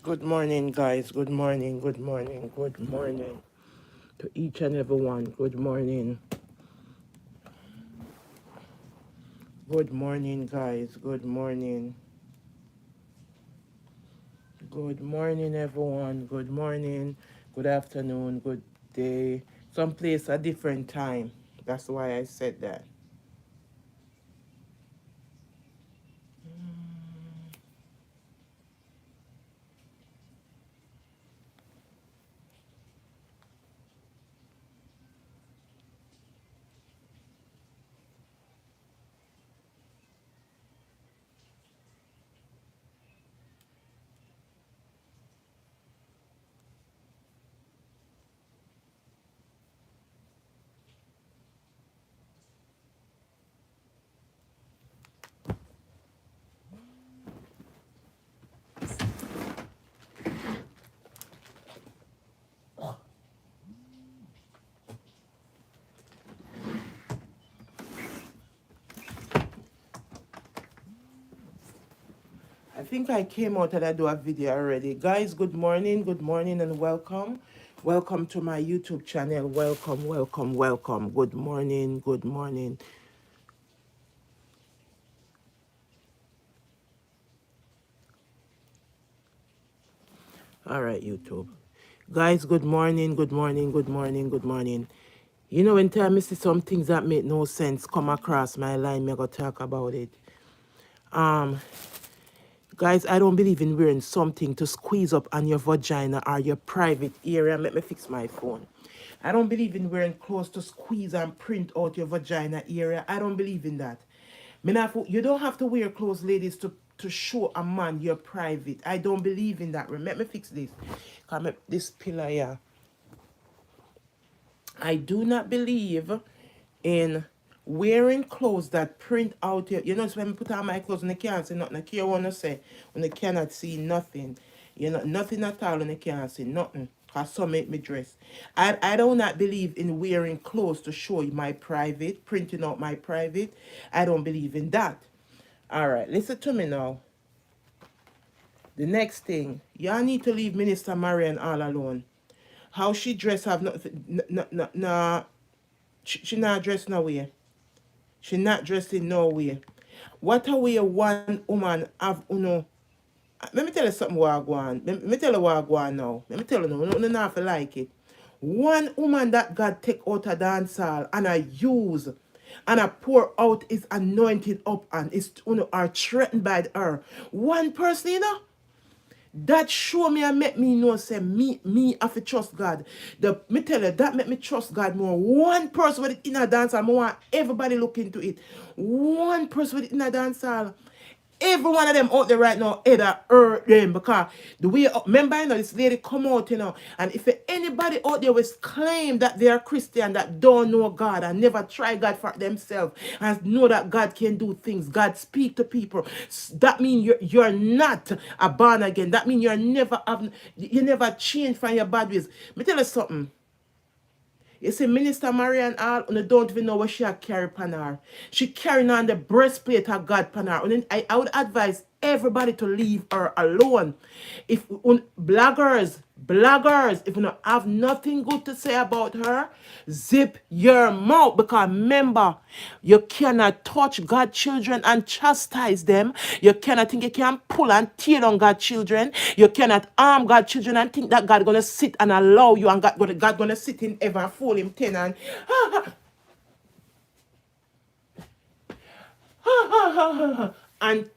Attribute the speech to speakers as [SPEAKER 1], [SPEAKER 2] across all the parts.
[SPEAKER 1] Good morning, guys. Good morning. Good morning. Good morning to each and every one. Good morning. Good morning, guys. Good morning. Good morning, everyone. Good morning. Good afternoon. Good day. Some place a different time. That's why I said that. I think I came out and I do a video already. Guys, good morning, and welcome. Welcome to my YouTube channel. Welcome, welcome, welcome. Good morning, good morning. All right, YouTube. Guys, good morning, good morning, good morning, good morning. You know, when time I see some things that make no sense come across my line, me go talk about it. Um, Guys, I don't believe in wearing something to squeeze up on your vagina or your private area. Let me fix my phone. I don't believe in wearing clothes to squeeze and print out your vagina area. I don't believe in that. You don't have to wear clothes, ladies, to show a man you're private. I don't believe in that. Let me fix this. Come up this pillar here. I do not believe in wearing clothes that print out your, so when I put on my clothes and I can't see nothing, I can't want to say, when I cannot see nothing, nothing at all, and I can't see nothing, because some make me dress. I do not believe in wearing clothes to show my private, printing out my private. I don't believe in that. All right, listen to me now. The next thing, y'all need to leave Minister Marion all alone. How she dress have nothing, she not dressed no way. She not dressed in no way. What a way one woman have let me tell you something what I go on. Let me tell you what I go on now. Let me tell you now. You don't have to like it. One woman that God take out a dance hall and I use and I pour out his anointing up and is are threatened by her. One person, that show me and make me know say me have to trust God. Me tell you that make me trust God more. One person with it in a dance hall, I want everybody look into it. One person with it in a dance hall. Every one of them out there right now either hurt them because the way remember this lady come out and if anybody out there was claim that they are Christian that don't know God and never try God for themselves and know that God can do things, God speak to people, that means you're not a born again. That means you never change from your bad ways. Me tell you something. You see, Minister Marion Hall, and don't even know what she carry pan her. She carrying on the breastplate of God pan her. And I would advise everybody to leave her alone. If bloggers, if you don't have nothing good to say about her, zip your mouth. Because remember, you cannot touch God's children and chastise them. You cannot think you can pull and tear on God's children. You cannot harm God's children and think that God gonna sit and allow you and God gonna sit in heaven and fool him ten and and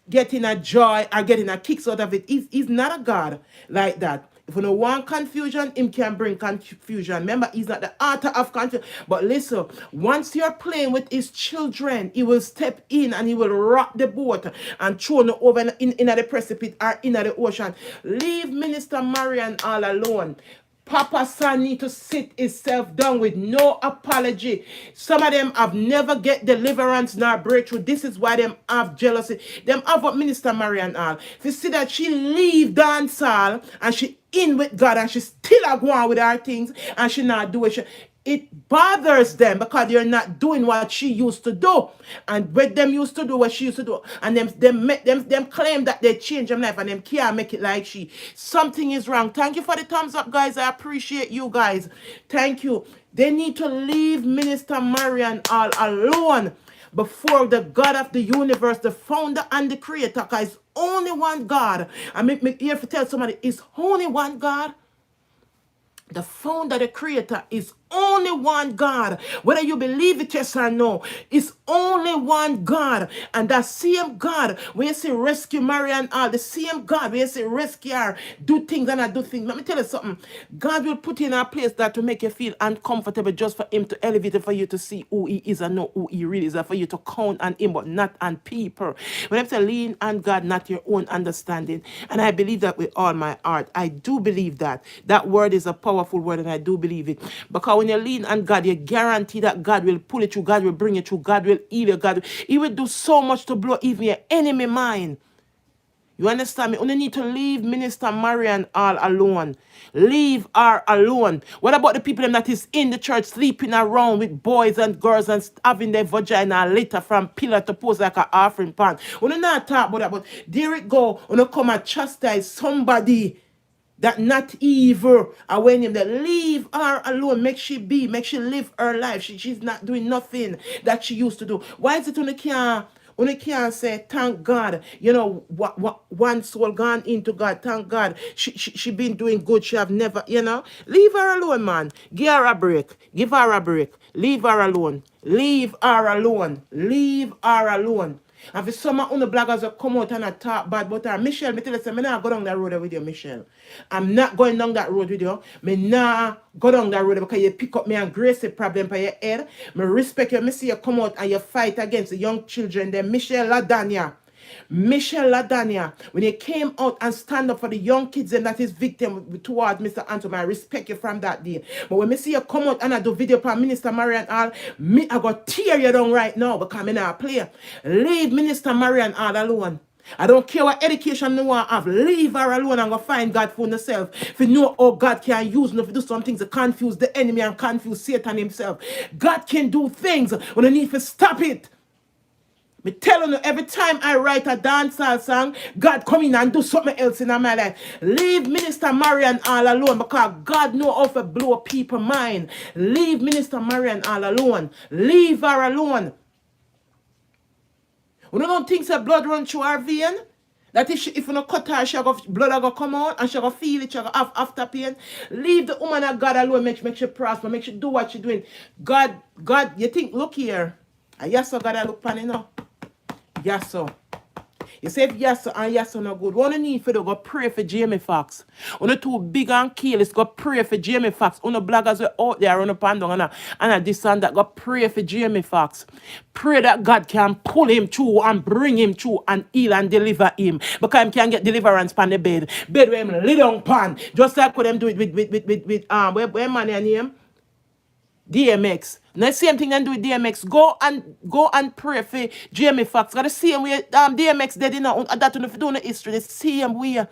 [SPEAKER 1] getting a joy or getting a kicks out of it. He's not a God like that. If you don't want confusion, him can bring confusion. Remember, he's not the author of confusion. But listen, once you're playing with his children, he will step in and he will rock the boat and throw you over in the precipice or in the ocean. Leave Minister Marion all alone. Papa San need to sit himself down with no apology. Some of them have never get deliverance nor breakthrough. This is why them have jealousy. Them have what Minister Marian Hall. If you see that she leave dance hall and she in with God and she still a go on with her things and she not do it. it bothers them because you're not doing what she used to do. And when them used to do what she used to do, and them claim that they change them life and them can't make it like she. Something is wrong. Thank you for the thumbs up, guys. I appreciate you guys. Thank you. They need to leave Minister Marion all alone before the God of the universe, the founder and the creator, because it's only one God. I mean, you have to tell somebody, it's only one God. The founder, the creator, is only one God. Whether you believe it, yes or no, it's only one God. And that same God, when you say rescue Marion all, the same God, when you say rescue her, do things and I do things. Let me tell you something. God will put you in a place that to make you feel uncomfortable just for him to elevate it, for you to see who he is and know who he really is, and for you to count on him, but not on people. When I say lean on God, not your own understanding. And I believe that with all my heart. I do believe that. That word is a powerful word, and I do believe it. Because when you lean on God, you guarantee that God will pull it through, God will bring it through, God will heal you, He will do so much to blow even your enemy mind. You understand me? You need to leave Minister Marion all alone. Leave her alone. What about the people that is in the church sleeping around with boys and girls and having their vagina litter from pillar to post like an offering pan? We don't not talk about that, but there it go. When you come and chastise somebody that not evil, and when him that leave her alone, make she live her life. She's not doing nothing that she used to do. Why is it when you can't say thank God, you know, what one soul gone into God, thank God, she been doing good, she have never, you know, leave her alone, man. Give her a break, leave her alone, leave her alone. And for some of the bloggers that come out and talk bad about her, Michelle, me tell you, I'm not go down that road with you, Michelle. I'm not going down that road with you. Me not go down that road because you pick up me and grace a problem by your head. Me respect you. Me see you come out and you fight against the young children. Then Michelle Ladania, when you came out and stand up for the young kids and that is victim towards Mr. Anthony, I respect you from that day. But when me see you come out and I do video for Minister Marion all, me I go tear you down right now because I'm not a player. Leave Minister Marion all alone. I don't care what education no one have. Leave her alone and go find God for yourself. If you know how God can use you to do some things to confuse the enemy and confuse Satan himself. God can do things when you need to stop it. Me telling you, every time I write a dancehall song, God come in and do something else in my life. Leave Minister Marion all alone because God know how to blow people's mind. Leave Minister Marion all alone. Leave her alone. We don't think that blood run through her vein. That if you don't cut her, blood will come out and she will feel it, she will have after pain. Leave the woman of God alone, make she prosper, make she do what she doing. God, you think, look here. Yes, so God, I look pan now. Yes, so. You say if yes and yes no good. What you need for to go pray for Jamie Foxx. When you too big and careless, go pray for Jamie Foxx. When the bloggers are out there on the pandong and this and that, go pray for Jamie Foxx. Pray that God can pull him through and bring him through and heal and deliver him. Because he can get deliverance on the bed. Bed where him lay down pan. Just like what them do it with where man your name? DMX. Now same thing and do with DMX. Go and pray for Jamie Foxx. Got the same way DMX did, you know, that if you do the history, the same way.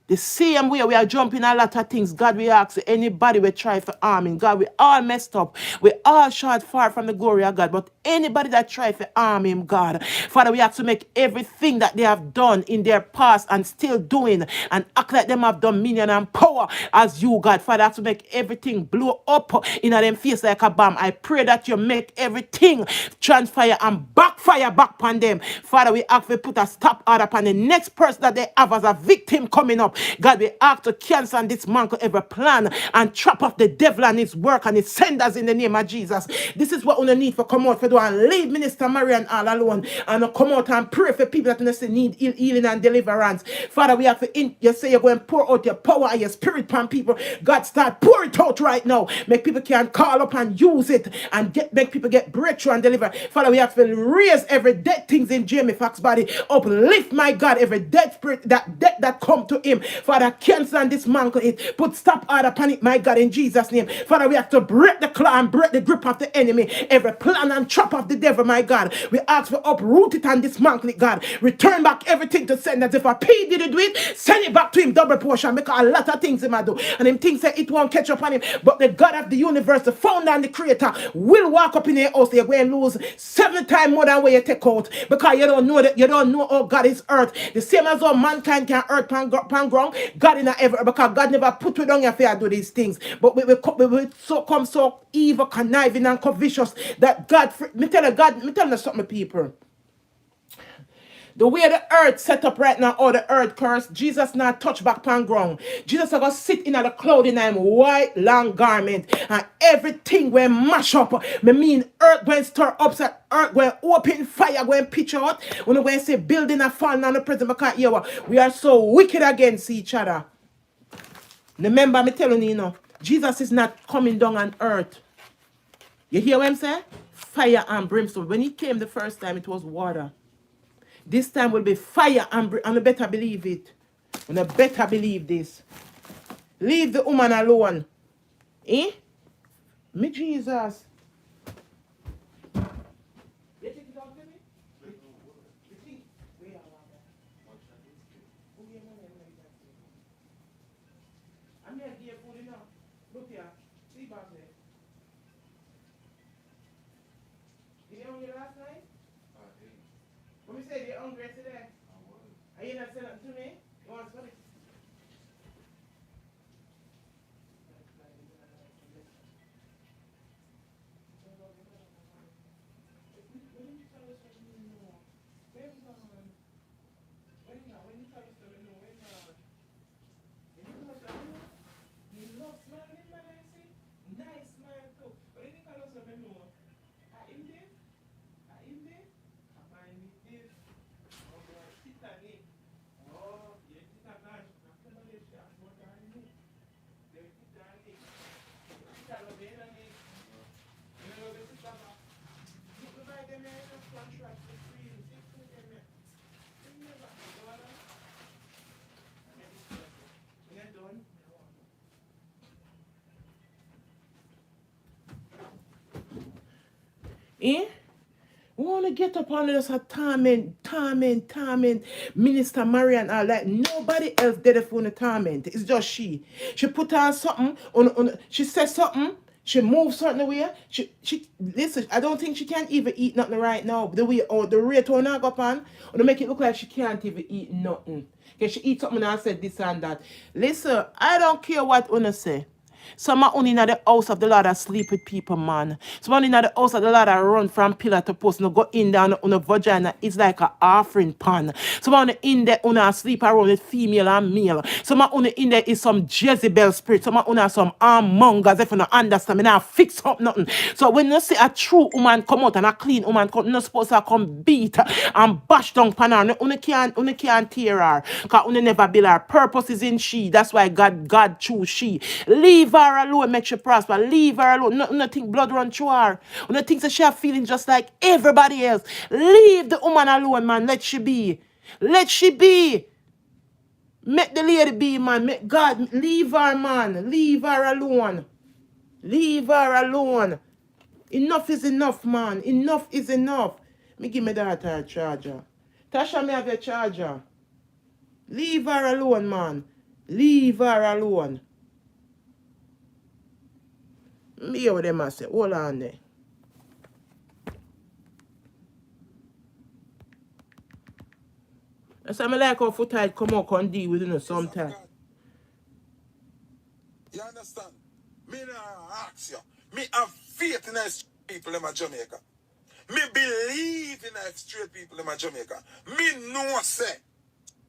[SPEAKER 1] The same way we are jumping a lot of things. God, we ask anybody we try for harming. God, we all messed up. We all short far from the glory of God. But anybody that try for harm him, God, Father, we have to make everything that they have done in their past and still doing and act like them have dominion and power as you, God. Father, I have to make everything blow up in them face like a bomb. I pray that you make everything transpire and backfire back upon them. Father, we ask to put a stop order upon the next person that they have as a victim coming up. God, we ask to cancel and dismantle every plan and trap off the devil and his work and his senders in the name of Jesus. This is what we need for come out for do and leave Minister Marion all alone and come out and pray for people that need healing and deliverance. Father, we have to, you say you're going to pour out your power and your spirit upon people. God, start pour it out right now. Make people can call up and use it and make people get breakthrough and deliver. Father, we have to raise every dead things in Jamie Foxx's body. Uplift, my God, every dead spirit that come to him. Father, cancel and dismantle it. Put stop order upon it, my God, in Jesus' name. Father, we have to break the claw and break the grip of the enemy. Every plan and trap trap of the devil, my God. We ask for uproot it and dismantle it, God. Return back everything to send. That if a P did do it, send it back to him double portion. Because a lot of things he might do. And him thinks that it won't catch up on him. But the God of the universe, the founder and the creator, will walk up in your house. You're going to lose 7 times more than what you take out. Because you don't know that you don't know how God is earth. The same as how mankind can earth pan ground. God in a ever, because God never put you down your fear to do these things. But we so come so evil, conniving, and covetous that God, me tell you something, people. The way the earth set up right now, or the earth curse, Jesus not touch back pan ground. Jesus are going to sit in the cloud in him white long garment. And everything will mash up. Me mean earth going stir up, so earth going open fire, going pitch out. When we say building a fall on the present, because here we are so wicked against each other. Remember me telling you, Jesus is not coming down on earth. You hear what I'm saying? Fire and brimstone. When he came the first time, it was water. This time will be fire and I better believe it. And I better believe this. Leave the woman alone. Eh? Me Jesus. You think it out to me? You think? Where are I'm here to give food enough. Look here. See back there. Did you hungry last night? When we say you're hungry today, are you not saying nothing to me? You want something? Eh? We want to get up on us a torment. Minister Marion, all that. Nobody else did it for the torment. It's just she. She put on something. She says something. She moves certain away. She listen. I don't think she can even eat nothing right now. The way or the rate on her go up on, or to make it look like she can't even eat nothing. Because she eat something and I said this and that. Listen, I don't care what Una say. Some are only in the house of the Lord that sleep with people, man. Some are only in the house of the Lord that run from pillar to post and go in there on a vagina. It's like an offering pan. Some are only in there on sleep around with female and male. Some are only in there is some Jezebel spirit. Some are only some armongers. If you don't understand, me now fix up nothing. So when you see a true woman come out and a clean woman come, you're not supposed to come beat and bash down pan her. You can't tear her. Because you never build her. Purpose is in she. That's why God choose she. Leave her alone, make she prosper. Leave her alone. Nothing blood run through her. Nothing that she have feeling just like everybody else. Leave the woman alone, man. Let she be. Let she be. Make the lady be, man. Make God leave her, man. Leave her alone. Leave her alone. Enough is enough, man. Enough is enough. Me give my daughter a charger. Tasha, me have a charger. Leave her alone, man. Leave her alone. Me hear what them a say. Hold on there. That's why I like how foot tight come out and deal with you sometimes.
[SPEAKER 2] You understand? Me now ask you. Me have faith in these people in my Jamaica. Me believe in these straight people in my Jamaica. Me know say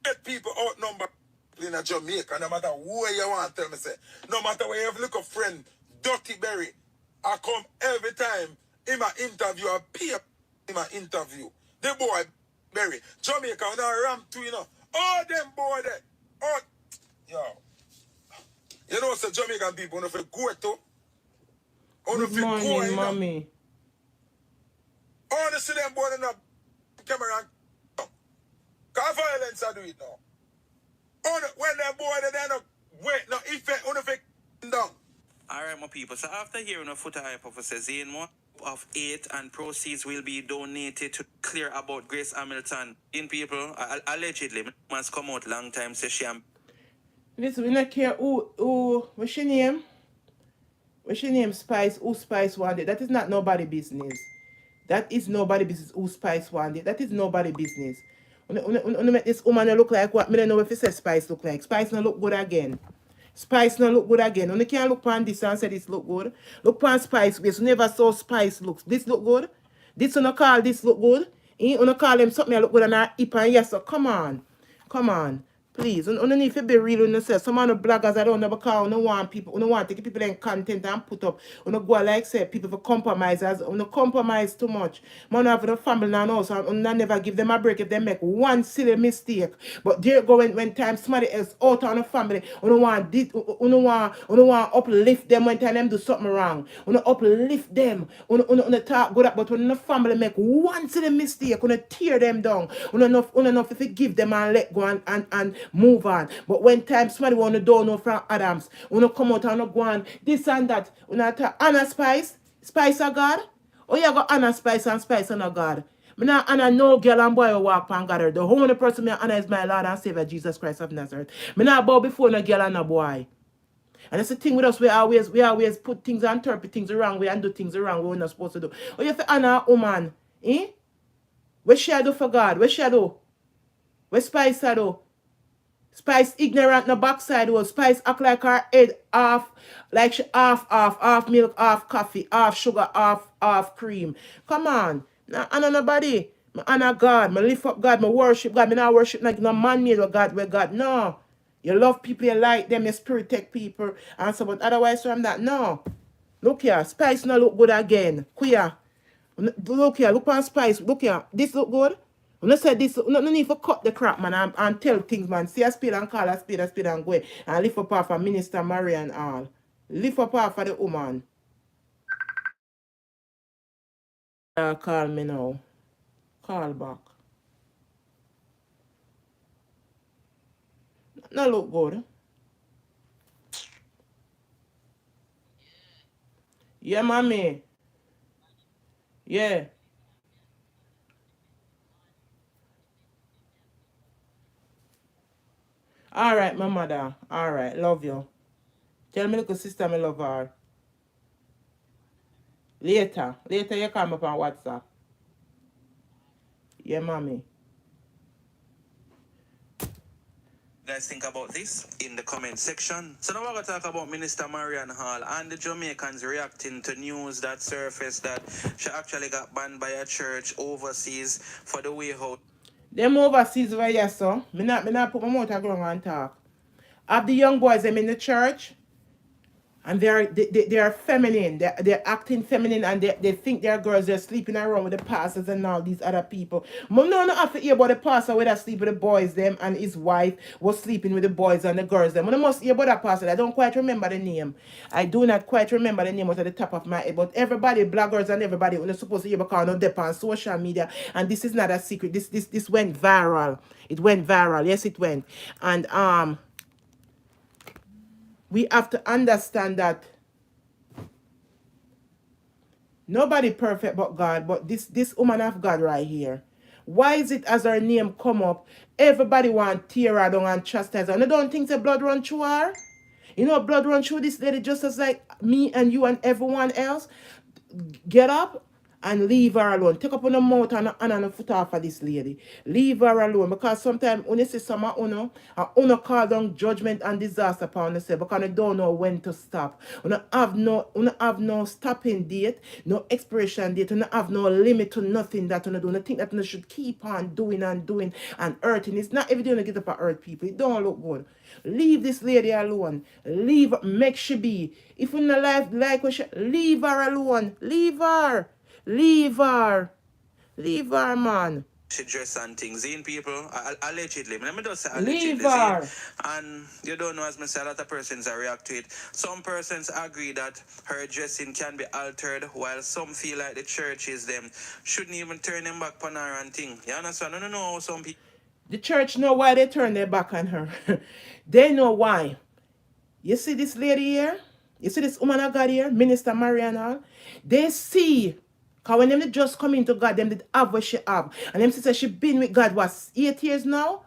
[SPEAKER 2] straight people outnumber people in Jamaica. No matter who you want to tell me say. No matter where you have look a friend, Dirty Berry, I come every time in my interview, I pay in my interview. The boy Berry, Jamaica, when I ram to all them boy there. Oh, yo. You know, so Jamaican people, when you go to,
[SPEAKER 1] Good morning, mommy.
[SPEAKER 2] I want to see them boy in the camera. Because violence I do it now. When them boy they don't wait, no effect, on the down.
[SPEAKER 3] Alright, my people. So after hearing a foot hype of a Zane more, of 8 and proceeds will be donated to clear about Grace Hamilton. In people, allegedly, must come out long time say she am.
[SPEAKER 1] Listen, we not care what's your name? What's your name? Spice, who Spice wanted. That is not nobody business. That is nobody business who Spice wanted. That is nobody business. When make this woman look like what? Me don't know if it says Spice look like. Spice no look good again. Spice no look good again. When you can't look on this and say this look good. Look on Spice waist. You never saw Spice looks. This look good. This you no call this look good. You no call them something I look good on her hip and yes, so come on. Come on. Please, you need to be real with yourself. Some of the bloggers I don't know because you don't want people, you don't want to take people in content and put up. You don't go like say people for compromisers, you don't compromise too much. Man have the family now also and you never give them a break if they make one silly mistake. But there go when time somebody else out on the family, you don't want this, you don't want uplift them when time them do something wrong. You don't uplift them. You don't talk good but when the family make one silly mistake, you don't tear them down. You don't enough if you give them and let go and move on. But when time somebody want to do no from Adams, when you come out and go on this and that, when I talk Anna Spice, Spice of God, oh you got Anna Spice and Spice and a God. Me not Anna no girl and boy who walk on God. The only person me Anna is my Lord and Savior Jesus Christ of Nazareth. Me not bow before no girl and no boy. And that's the thing with us, we always put things and interpret things the wrong way and do things the wrong way we're not supposed to do. Oh you have to honor a woman, eh? What she do for God? What she do? What Spice do? Spice ignorant no backside was Spice act like her head half like she half milk, half coffee, half sugar, half cream. Come on. Nah, I know nobody. I honor God. I lift up God. I worship God. I not worship like no man made with God with God. No. You love people, you like them, your spirit take people and so but otherwise from that. No. Look here, Spice no look good again. Queer. Look here, look on Spice. Look here. This look good. When I said this, no need to cut the crap, man, and tell things, man. See a speed and call a speed and go away. And lift up off of Minister Marion all. Lift up off of the woman. Call me now. Call back. No look good. Yeah, mommy. Yeah. All right, my mother. All right, love you. Tell me, little sister, me love her. Later, you call me up on WhatsApp. Yeah, mommy.
[SPEAKER 3] Guys think about this in the comment section. So now we're going to talk about Minister Marion Hall and the Jamaicans reacting to news that surfaced that she actually got banned by a church overseas for the way how
[SPEAKER 1] Them overseas where you so. Me not put my mouth on ground and talk. Have the young boys them in the church and they are feminine. They're acting feminine and they think they're girls. They're sleeping around with the pastors and all these other people. Mom no have to hear about the pastor where they sleep with the boys them and his wife was sleeping with the boys and the girls them. I must hear about that pastor. I don't quite remember the name. I do not quite remember the name out of the top of my head. But everybody, bloggers and everybody, when they're supposed to hear because no dep on social media. And this is not a secret. This went viral. It went viral. Yes, it went. And we have to understand that nobody perfect but God, but this woman of God right here. Why is it as her name come up, everybody want tear her down and chastise her? And I don't think the blood run through her. You know, blood run through this lady just as like me and you and everyone else. Get up and leave her alone. Take up on the mouth and on the foot off of this lady. Leave her alone. Because sometimes when you see some uno call down judgment and disaster upon yourself because you don't know when to stop. You have no stopping date, no expiration date, you don't have no limit to nothing that you do. You think that you should keep on doing and hurting. It's not every day you get up and hurt people. It don't look good. Leave this lady alone. Leave, make she be. If you not like what she, leave her alone. Leave her. Leave her. Leave her, man.
[SPEAKER 3] she dress and things in people allegedly. Let me just say
[SPEAKER 1] Leave
[SPEAKER 3] allegedly. See?
[SPEAKER 1] her.
[SPEAKER 3] And you don't know as me say a lot of persons are react to it. Some persons agree that her dressing can be altered while some feel like the churches them shouldn't even turn them back on her and thing. You understand? I don't know how some people
[SPEAKER 1] The church know why they turn their back on her. They know why. You see this lady here? You see this woman of God here? Minister Marion Hall? They see Because when them they just come into God, them did have what she have. And them say she been with God, what, 8 years now?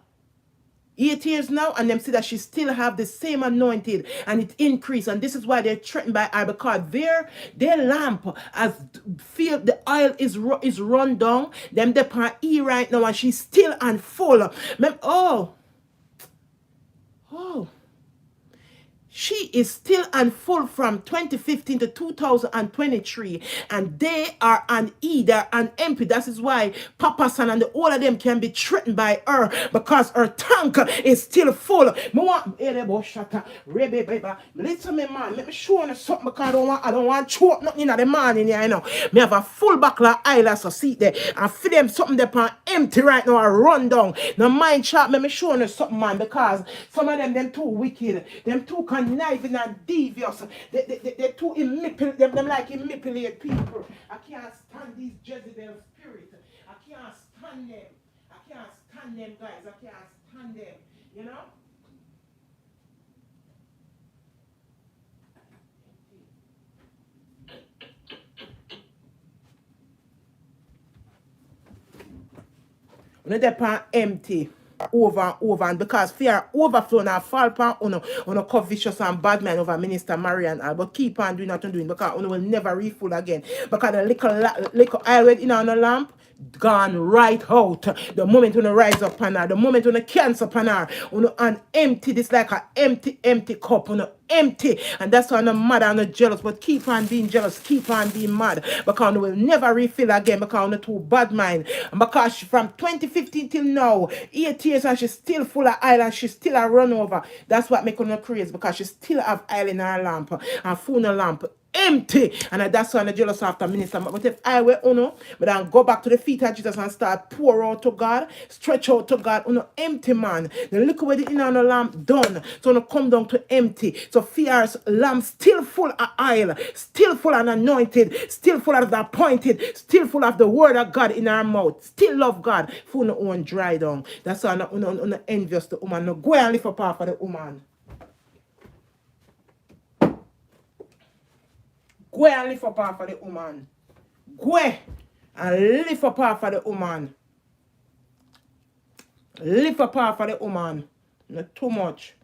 [SPEAKER 1] 8 years now, and them see that she still have the same anointed and it increased, and this is why they're threatened by her, because their lamp has feel the oil is run down. Them depend E right now, and she's still and full. Oh, oh. She is still and full from 2015 to 2023, and they are an E, they're an MP. That is why Papa San and all of them can be threatened by her, because her tank is still full. Listen, me man, let me show you something, because I don't want to choke nothing in the morning here, you know. Me have a full buckle of eyelash to sit there and feed them something that are empty right now and run down. Now mind sharp, let me show you something, man, because some of them too wicked, them too conniving and devious. They too them like manipulate people. I can't stand these Jezebel spirits. I can't stand them. I can't stand them, guys. I can't stand them. You know? When they're empty over and over, and because fear overflow now fall upon on a covetous and bad man over Minister Marion, but keep on doing what you're doing, because you will never refill again, because the little oil in on the lamp gone right out. The moment when you rise up on her, the moment when you cancel upon her, and empty, this like an empty cup, empty, and that's why I'm mad and not jealous, but keep on being jealous, keep on being mad, because you will never refill again, because you're too bad mind, and because from 2015 till now, 8 years, and she's still full of oil, and she's still a run over. That's what makes her crazy, because she still have oil in her lamp, and full lamp empty, and that's why I'm jealous after Minister. But if I were but then go back to the feet of Jesus and start pour out to God, stretch out to God, empty, man. The look where the inner lamp done, so come down to empty. So fear's lamp still full of oil, still full and anointed, still full of the appointed, still full of the word of God in our mouth, still love God, full no own dry down. That's why I'm envious the woman. No, go and lift up half of the woman. Go and lift up half of the woman. Go and lift up half of the woman. Lift up half of the woman. Not too much.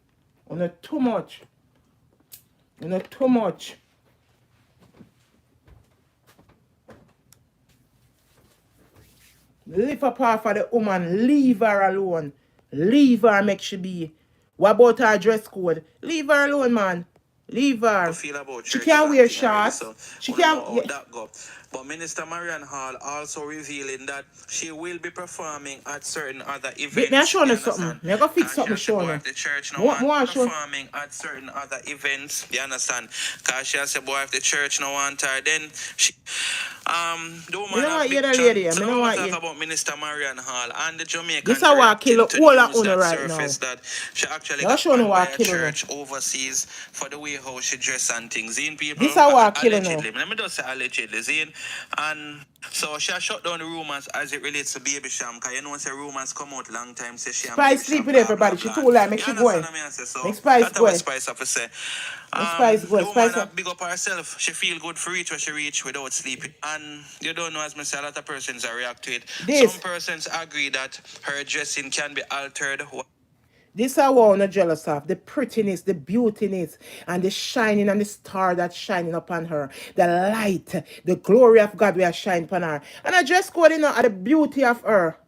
[SPEAKER 1] Not too much. Not too much. Lift up half of the woman. Leave her alone. Leave her, make she be. What about her dress code? Leave her alone, man. Leave her. She can't wear shorts. She can't.
[SPEAKER 3] That go. But Minister Marion Hall also revealing that she will be performing at certain other events.
[SPEAKER 1] May I show you something? May I go fix something, show you?
[SPEAKER 3] The church no want performing at certain other events. You understand? Because she said, boy, if the church no want her, then she the woman have big chance. So I talk about Minister Marion Hall and the Jamaican.
[SPEAKER 1] This is how I kill all of you right now.
[SPEAKER 3] That she actually got banned by a church overseas for the way how she dress and things. In people,
[SPEAKER 1] this is how I kill now.
[SPEAKER 3] Let me just say allegedly, Zine. And so she shut down the rumors as it relates to Baby Sham, because you know, say rumors come out long time, say she
[SPEAKER 1] Spice sleep with everybody. She too like, make she go. Make Spice go.
[SPEAKER 3] Spice have to say.
[SPEAKER 1] Spice go.
[SPEAKER 3] The woman big up herself. She feel good for reach where she reach without sleeping. And you don't know, as me say, a lot of persons are react to it. Some persons agree that her dressing can be altered.
[SPEAKER 1] This is what I'm not jealous of. The prettiness, the beautiness, and the shining and the star that's shining upon her. The light, the glory of God will shine upon her. And I just go in at the beauty of her.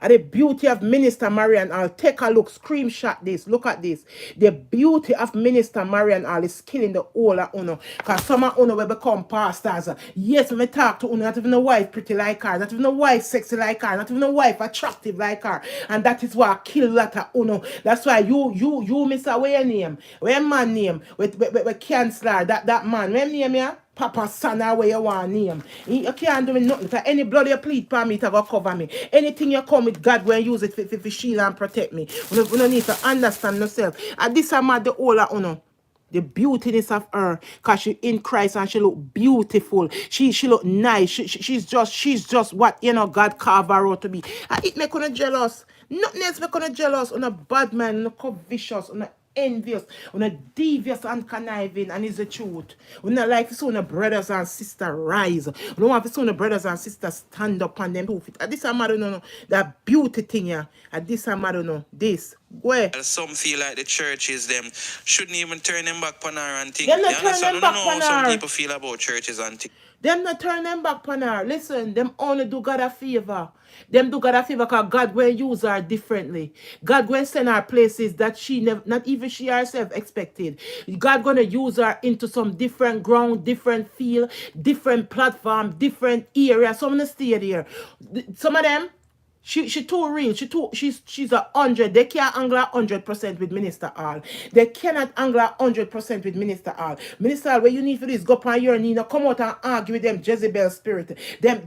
[SPEAKER 1] At the beauty of Minister Marion, I'll take a look, screenshot this, look at this. The beauty of Minister Marion Hall is killing the whole of Uno. Because some of Uno will become pastors. Yes, when I talk to Uno, not even a wife pretty like her, not even a wife sexy like her, not even a wife attractive like her. And that is why I kill that of Uno. That's why you, Mr. Where your name? Where your man name? With Chancellor, that man, where name ya? Papa Son, where you want name. You can't do nothing. Any blood you plead for me to go cover me. Anything you come with God when use it for shield and protect me. We don't need to understand yourself. And this is the whole of Uno. The beautiness of her, because she in Christ and she look beautiful. She look nice. She's just what God carved her out to be. And it make her jealous. Nothing else make her jealous. On a bad man, on a covetous, on a envious, una devious and conniving, and it's the truth. We not like to see una brothers and sisters rise. We don't want to see una brothers and sisters stand up on them two feet. At this I'm not know that beauty thing here. At this I'm not know this. Where?
[SPEAKER 3] Some feel like the churches them shouldn't even turn them back on her and things.
[SPEAKER 1] Them
[SPEAKER 3] You
[SPEAKER 1] not turn
[SPEAKER 3] understand?
[SPEAKER 1] them
[SPEAKER 3] I don't
[SPEAKER 1] back
[SPEAKER 3] know
[SPEAKER 1] on
[SPEAKER 3] how some
[SPEAKER 1] her.
[SPEAKER 3] people feel about churches and things.
[SPEAKER 1] Them not turn them back on her. Listen, them only do God a favor. Them do God a favor because God will use her differently. God will send her places that she never, not even she herself expected. God gonna use her into some different ground, different field, different platform, different area. Some of them stay there. Some of them, she too real. She's 100. They can't angle 100% with Minister Hall. They cannot angle 100% with Minister Hall. Minister Hall, what you need for this, go upon your knee, now come out and argue with them Jezebel spirit, them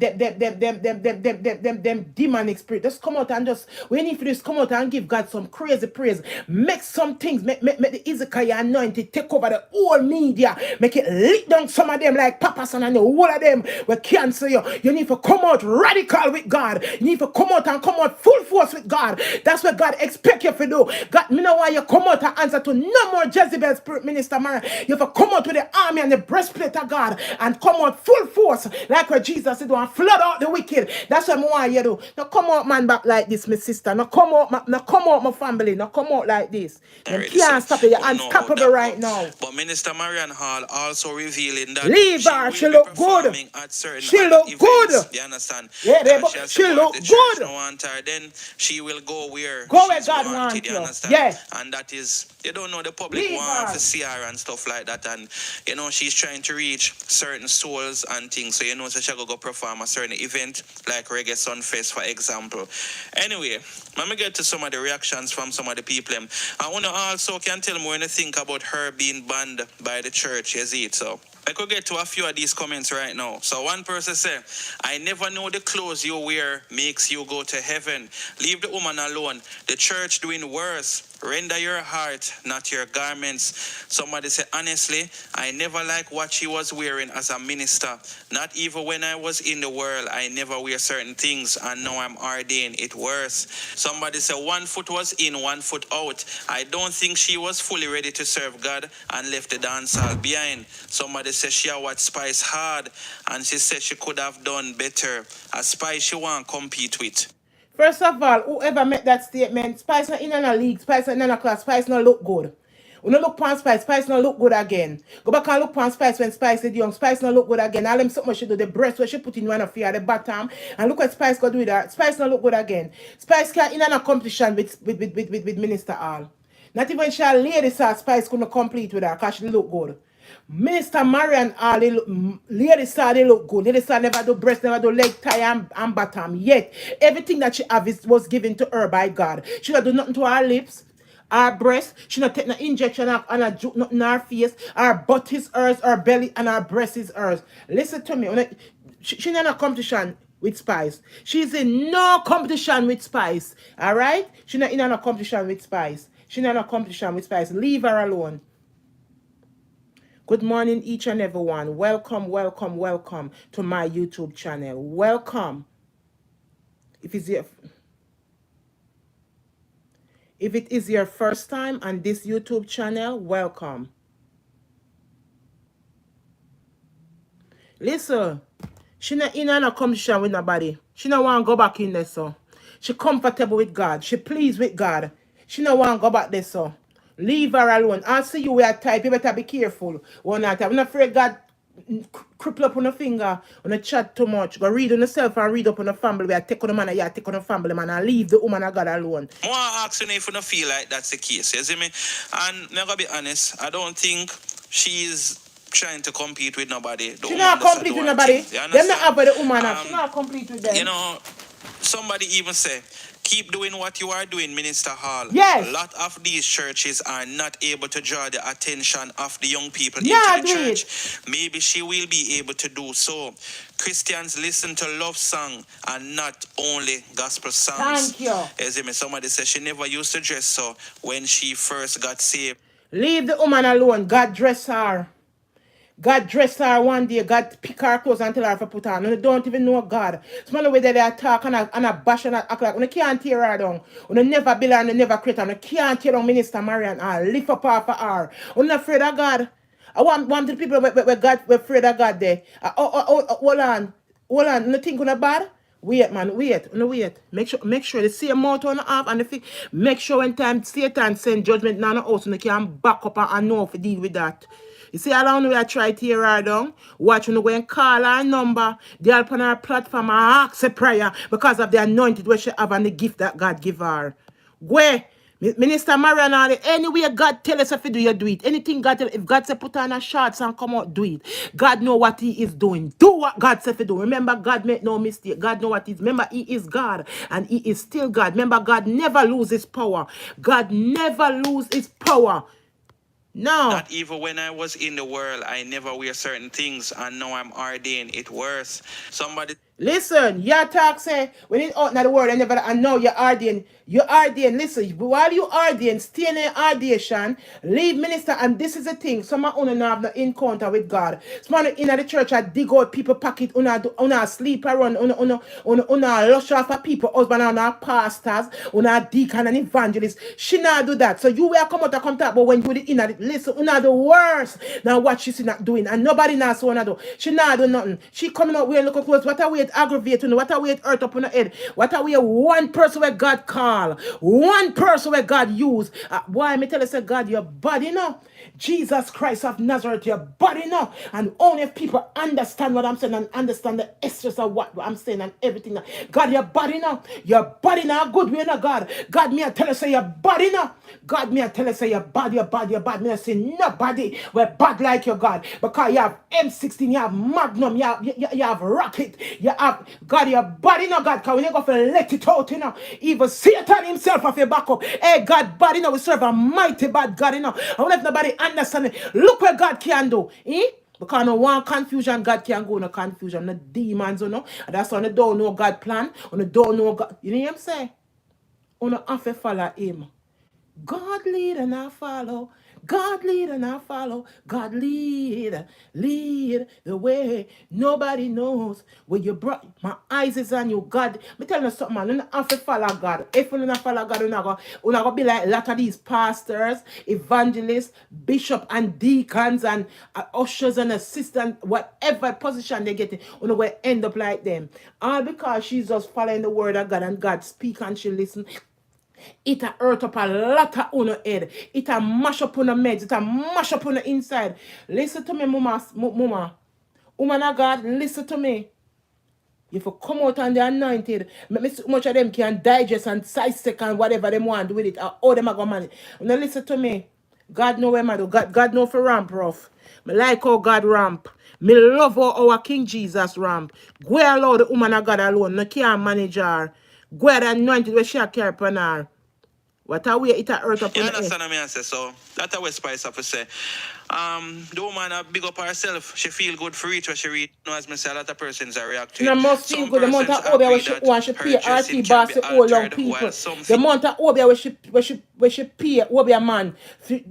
[SPEAKER 1] demonic spirit. Just come out and just what you need for this, come out and give God some crazy praise. Make some things, make the Ezekiah anointing take over the whole media. Make it lick down some of them like Papa Son and the whole of them will cancel you. You need to come out radical with God. You need to come out and come out full force with God. That's what God expect you to do. God, me know why you come out and answer to no more Jezebel spirit, Minister Marion. You have to come out with the army and the breastplate of God and come out full force like what Jesus said and flood out the wicked. That's what I want you to do. Now come out man back like this, my sister. Now come out my family. Now come out like this. You can't stop it. You're unstoppable right now.
[SPEAKER 3] But Minister Marion Hall also revealing that
[SPEAKER 1] Leave her. She look good.
[SPEAKER 3] At certain
[SPEAKER 1] She look
[SPEAKER 3] events,
[SPEAKER 1] good.
[SPEAKER 3] you understand?
[SPEAKER 1] Yeah,
[SPEAKER 3] She
[SPEAKER 1] look
[SPEAKER 3] the church
[SPEAKER 1] good.
[SPEAKER 3] no want her, then she will go where
[SPEAKER 1] God
[SPEAKER 3] wanted,
[SPEAKER 1] wants
[SPEAKER 3] you
[SPEAKER 1] you.
[SPEAKER 3] understand?
[SPEAKER 1] Yeah.
[SPEAKER 3] And that is, you don't know, the public
[SPEAKER 1] Leave
[SPEAKER 3] want
[SPEAKER 1] her.
[SPEAKER 3] to see her and stuff like that. And, you know, she's trying to reach certain souls and things. So, you know, so she go perform a certain event like Reggae Sunfest, for example. Anyway, let me get to some of the reactions from some of the people. I want to also can tell me when you think about her being banned by the church, is it? So I could get to a few of these comments right now. So one person said, I never know the clothes you wear makes you go to heaven. Leave the woman alone. The church doing worse. Render your heart, not your garments. Somebody said, honestly, I never liked what she was wearing as a minister. Not even when I was in the world, I never wear certain things, and now I'm ordained. It worse. Somebody said, 1 foot was in, 1 foot out. I don't think she was fully ready to serve God and left the dance hall behind. Somebody said she had what Spice hard, and she said she could have done better. A Spice she want to compete with.
[SPEAKER 1] First of all, whoever made that statement, Spice not in a league, Spice not in a class, Spice not look good. We don't look past Spice, Spice not look good again. Go back and look past Spice when Spice is young, Spice not look good again. All them something she do, the breast where she put in one of fear at the bottom, and look what Spice got do with that. Spice not look good again. Spice can't in a competition with Minister Hall. Not even she a lady saw Spice couldn't complete with her because she look good. Minister Marion, lady saw they look good. Lady saw never do breast, never do leg tie and bottom. Yet everything that she have was given to her by God. She not do nothing to her lips, her breast. She not take no injection and a juke nothing in her face. Her butt is hers, her belly and her breast is hers. Listen to me. She not in a competition with Spice. She's in no competition with Spice. Alright? She not in a competition with Spice. She not in a competition with Spice. Leave her alone. Good morning, each and everyone. Welcome, welcome, welcome to my YouTube channel. Welcome. If it is your first time on this YouTube channel, welcome. Listen, she not in a competition with nobody. She not want to go back in there, so. She comfortable with God. She pleased with God. She not want to go back there, so. Leave her alone. I see you where type. You better be careful. One night, I'm not afraid God cripple up on the finger, on the chat too much. Go read on yourself and read up on the family. Where take on the man, and take on the family, man, and leave the woman of God alone.
[SPEAKER 3] I want to ask you if you don't feel like that's the case. You see me? And I'm going to be honest, I don't think she's trying to compete with nobody.
[SPEAKER 1] She not compete with nobody. Them not have the woman. She not compete with them.
[SPEAKER 3] You know, somebody even say, keep doing what you are doing, Minister Hall.
[SPEAKER 1] Yes.
[SPEAKER 3] A lot of these churches are not able to draw the attention of the young people
[SPEAKER 1] Yeah,
[SPEAKER 3] into the church. Maybe she will be able to do so. Christians listen to love song and not only gospel songs.
[SPEAKER 1] Thank you.
[SPEAKER 3] As somebody says she never used to dress so when she first got saved.
[SPEAKER 1] Leave the woman alone. God dress her. God dress her one day, God pick her clothes and tell her to put on. And they don't even know God. Some of the way that they attack and a bash and a act like, you can't tear her down. You never build her and you never create her. You can't tear down Minister Marion and lift up her for her. You're not afraid of God. I want the people where God, we're afraid of God there. Hold on. Hold on. You think you're bad? Wait, man, wait, no wait. Make sure the same mouth on the half and the make sure when time Satan send judgment down the house, you can back up and know if you deal with that. You see, how long we are trying to tear her down? Watch when you go and call her number, they are on her platform and ask a prayer because of the anointed where she have and the gift that God give her. Go. Minister Marion, anyway God tell us if you do, you do it. Anything God tell, if God say put on a shorts and come out, do it. God know what he is doing. Do what God said to do. Remember, God make no mistake. God know what he is. Remember, he is God and he is still God. Remember, God never lose his power. God never lose his power. No.
[SPEAKER 3] Not even when I was in the world, I never wear certain things, and now I'm ordained. It worse. Somebody.
[SPEAKER 1] Listen, your talk say, when it's out in the world, and now you're ordained. You're ordained. Listen, while you ordained, stay in the ordination, leave minister, and this is the thing. Some of you have no encounter with God. Some of you in the church, I dig out people pocket, una sleep around, una lush off of people, husband and pastors, una deacon and evangelist. She not do that. So you will come out and come talk, but when you in it, listen, una the worst. Now what she's not doing, and nobody knows so wanna do. She not do nothing. She coming out wearing looking clothes. What are we aggravating? What are we hurt up on the head? What are we one person where God call? One person where God use. Why me tell you say God your body now? Jesus Christ of Nazareth your body now. And only if people understand what I'm saying and understand the essence of what I'm saying and everything. God your body now. Your body now good way now God. God me I tell you say your body now. God me I tell you say your body, your body, your body. Me I say nobody we're bad like your God. Because you have M16, you have Magnum, you have Rocket, you have God your body now God. Because when you go for let it out, you know. Even Satan himself off your back up. Hey God body now we serve a mighty bad God, you know. I wonder if nobody understand it. Look what God can do. Eh? Because no one confusion, God can go no confusion, no demons, you know. And that's why you don't know God plan, you don't know God. You know what I'm saying? You have to follow him. God lead and I follow. God lead and I follow. God lead the way. Nobody knows where you brought. My eyes is on you, God. Me tell you something, man. You don't have to follow God. If you don't follow God, you're not going to be like a lot of these pastors, evangelists, bishop and deacons and ushers and assistants, whatever position they get in, you're going to end up like them. All because she's just following the word of God and God speak and she listen. It a hurt up a lot of on your head. It a mash up on the meds. It a mash up on the inside. Listen to me, mama. Woman of God, listen to me. If you come out and they're anointed, much of them can digest and dissect and whatever they want to do with it. All them are going to manage. Now listen to me. God know where I do. God know for ramp, rough. Me like how God ramp. Me love how our King Jesus ramp. Go allow the woman of God alone. No can't manage her. Go ahead and anointed where she carry upon her. What are we it a hurt up
[SPEAKER 3] You
[SPEAKER 1] on the
[SPEAKER 3] understand what I say? So that's how we spice up to say. The woman big up herself. She feel good for each what she read. You know, as me say, a lot of persons are reacting.
[SPEAKER 1] She must feel good. The amount of obia where she pay RT boss to all young people. The amount of obia where she pay obia man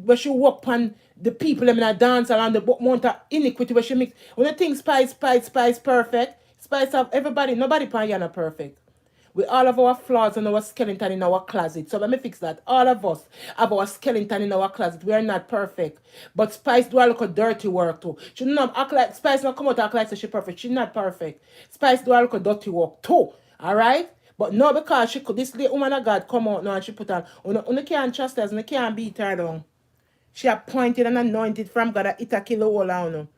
[SPEAKER 1] where she work on the people them in a dance around the amount of iniquity where she mix. When the thing spice perfect, spice of everybody, nobody pan you not perfect. With all of our flaws and our skeleton in our closet. So let me fix that. All of us have our skeleton in our closet. We are not perfect. But Spice do a look of dirty work too. She not act like Spice not come out act like so she perfect. She's not perfect. Spice do a look of dirty work too. Alright? But no, because she could this little woman of God come out now and she put on. You can't trust her, you can't beat her down. She appointed and anointed from God that it a kill all out.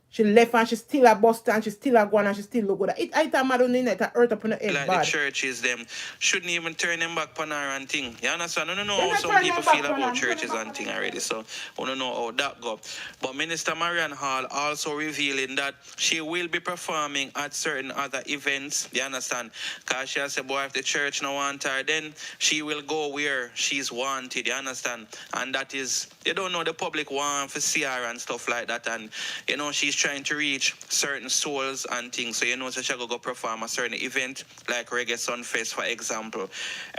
[SPEAKER 1] She left and she still a bust and she still a go and she still look good. It a mad on it, it hurt up on the head
[SPEAKER 3] like
[SPEAKER 1] bad.
[SPEAKER 3] the churches them shouldn't even turn them back on her and thing. You understand? I don't know
[SPEAKER 1] They
[SPEAKER 3] how
[SPEAKER 1] not
[SPEAKER 3] some
[SPEAKER 1] turn
[SPEAKER 3] people
[SPEAKER 1] them back
[SPEAKER 3] feel
[SPEAKER 1] on
[SPEAKER 3] about
[SPEAKER 1] her.
[SPEAKER 3] churches and thing already. So I don't know how that go. But Minister Marion Hall also revealing that she will be performing at certain other events. You understand? Because she has said, boy, if the church no want her, then she will go where she's wanted. You understand? And that is, you don't know, the public want to see her and stuff like that. And you know, she's trying to reach certain souls and things. So you know, so she go perform a certain event like Reggae Sunfest, for example.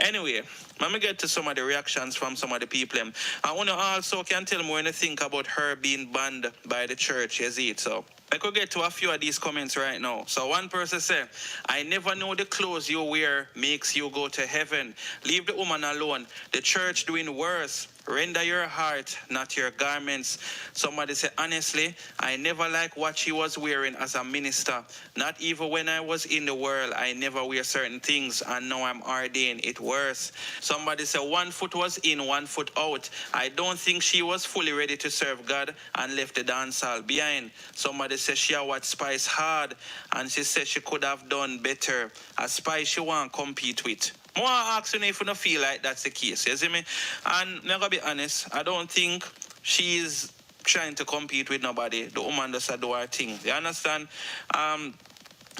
[SPEAKER 3] Anyway, let me get to some of the reactions from some of the people. I want to also can tell me when you think about her being banned by the church, you see it. So I could get to a few of these comments right now. So one person said, I never know the clothes you wear makes you go to heaven. Leave the woman alone. The church doing worse. Render your heart, not your garments. Somebody said, honestly, I never liked what she was wearing as a minister. Not even when I was in the world, I never wear certain things, and now I'm ordained. It worse. Somebody said, one foot was in, one foot out. I don't think she was fully ready to serve God and left the dance hall behind. Somebody said she watched Spice hard, and she said she could have done better. A Spice she want to compete with. More asking if you don't feel like that's the case, you see me? And I'm gonna be honest, I don't think she's trying to compete with nobody. The woman does do her thing. You understand?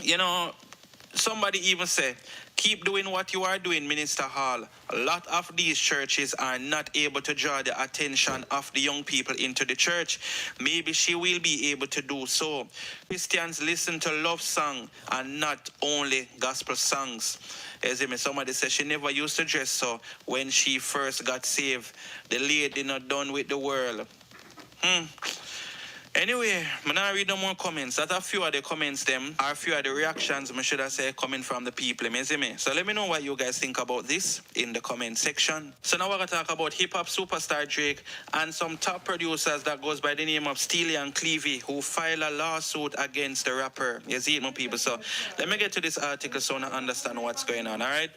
[SPEAKER 3] You know, somebody even say, keep doing what you are doing, Minister Hall. A lot of these churches are not able to draw the attention of the young people into the church. Maybe she will be able to do so. Christians listen to love song and not only gospel songs. As me, somebody said she never used to dress so when she first got saved. The lady not done with the world. Anyway, I'm not read no more comments. That's a few of the comments them, are a few of the reactions, I should have said, coming from the people, you see me? So let me know what you guys think about this in the comment section. So now we're going to talk about hip-hop superstar Drake and some top producers that goes by the name of Steely and Clevie, who filed a lawsuit against the rapper. You see it, my people? So let me get to this article so I understand what's going on, all right?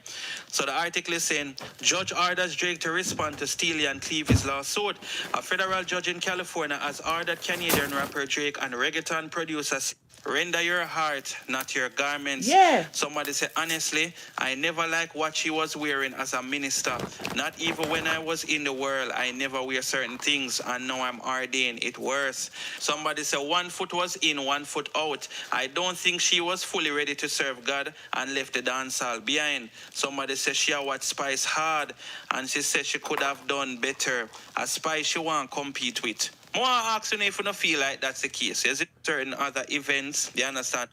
[SPEAKER 3] So the article is saying, judge orders Drake to respond to Steely and Clevie's lawsuit. A federal judge in California has ordered Canadian rapper Drake and reggaeton producers render your heart, not your garments.
[SPEAKER 1] Yeah.
[SPEAKER 3] Somebody said, honestly, I never liked what she was wearing as a minister. Not even when I was in the world, I never wear certain things, and now I'm ordained. It worse. Somebody said, one foot was in, one foot out. I don't think she was fully ready to serve God and left the dance hall behind. Somebody said she watched Spice hard, and she said she could have done better. A Spice she want to compete with. More asking if you don't feel like that's the case. Is it certain other events? You understand?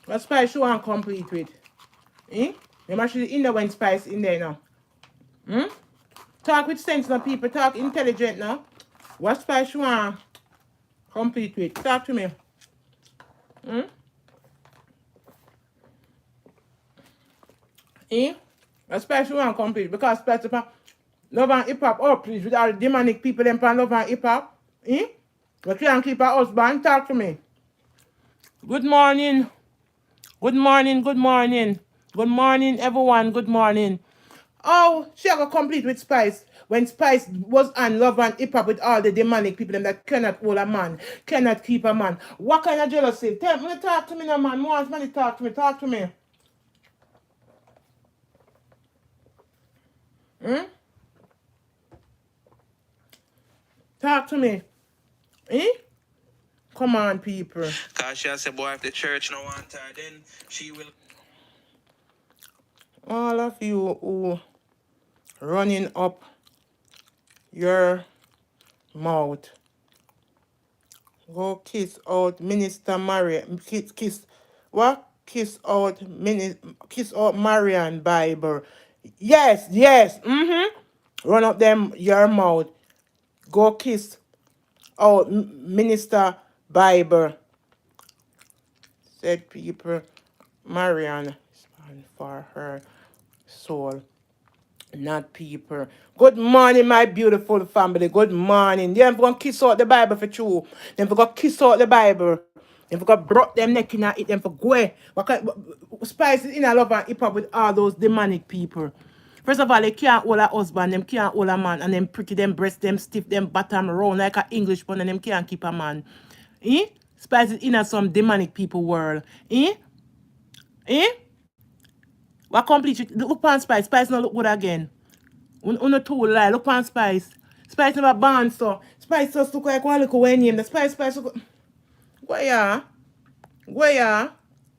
[SPEAKER 1] What Spice you want to compete with? You actually in there when Spice in there now. Talk with sense now, people. Talk intelligent now. What Spice you want to compete with? Talk to me. What Spice you want to compete? Because Spice love and hip hop. Oh, please, with all the demonic people them pan love and hip hop. But can't keep her husband. Talk to me. Good morning. Good morning. Good morning. Good morning, everyone. Good morning. Oh, she got complete with Spice. When Spice was on love and hip hop with all the demonic people them that cannot hold a man, cannot keep a man. What kind of jealousy? Tell me, talk to me now, man. More money, talk to me. Talk to me. Talk to me. Come on, people.
[SPEAKER 3] Because she said, boy, if the church no want her, then she will.
[SPEAKER 1] All of you who running up your mouth, go kiss out Minister Marion. Kiss what? Kiss out Marion Bible. Yes. Run up them your mouth. Go kiss out Minister Bible. Said people, Marion stand for her soul, not people. Good morning, my beautiful family. Good morning. Them gonna kiss out the Bible for you. Them gonna kiss out the Bible. Them gonna broke them neck in and eat them for go. Spices in a love and hip hop with all those demonic people. First of all, they can't hold a husband, them can't hold a man, and them pretty, them breast, them stiff, them bottom round like an English one, and them can't keep a man. Spices in a some demonic people world. What complete? Look on Spice. Spice not look good again. Uno too lie. Look on Spice. Spice never born so. Spice just look like one look away name. The Spice look. Where ya?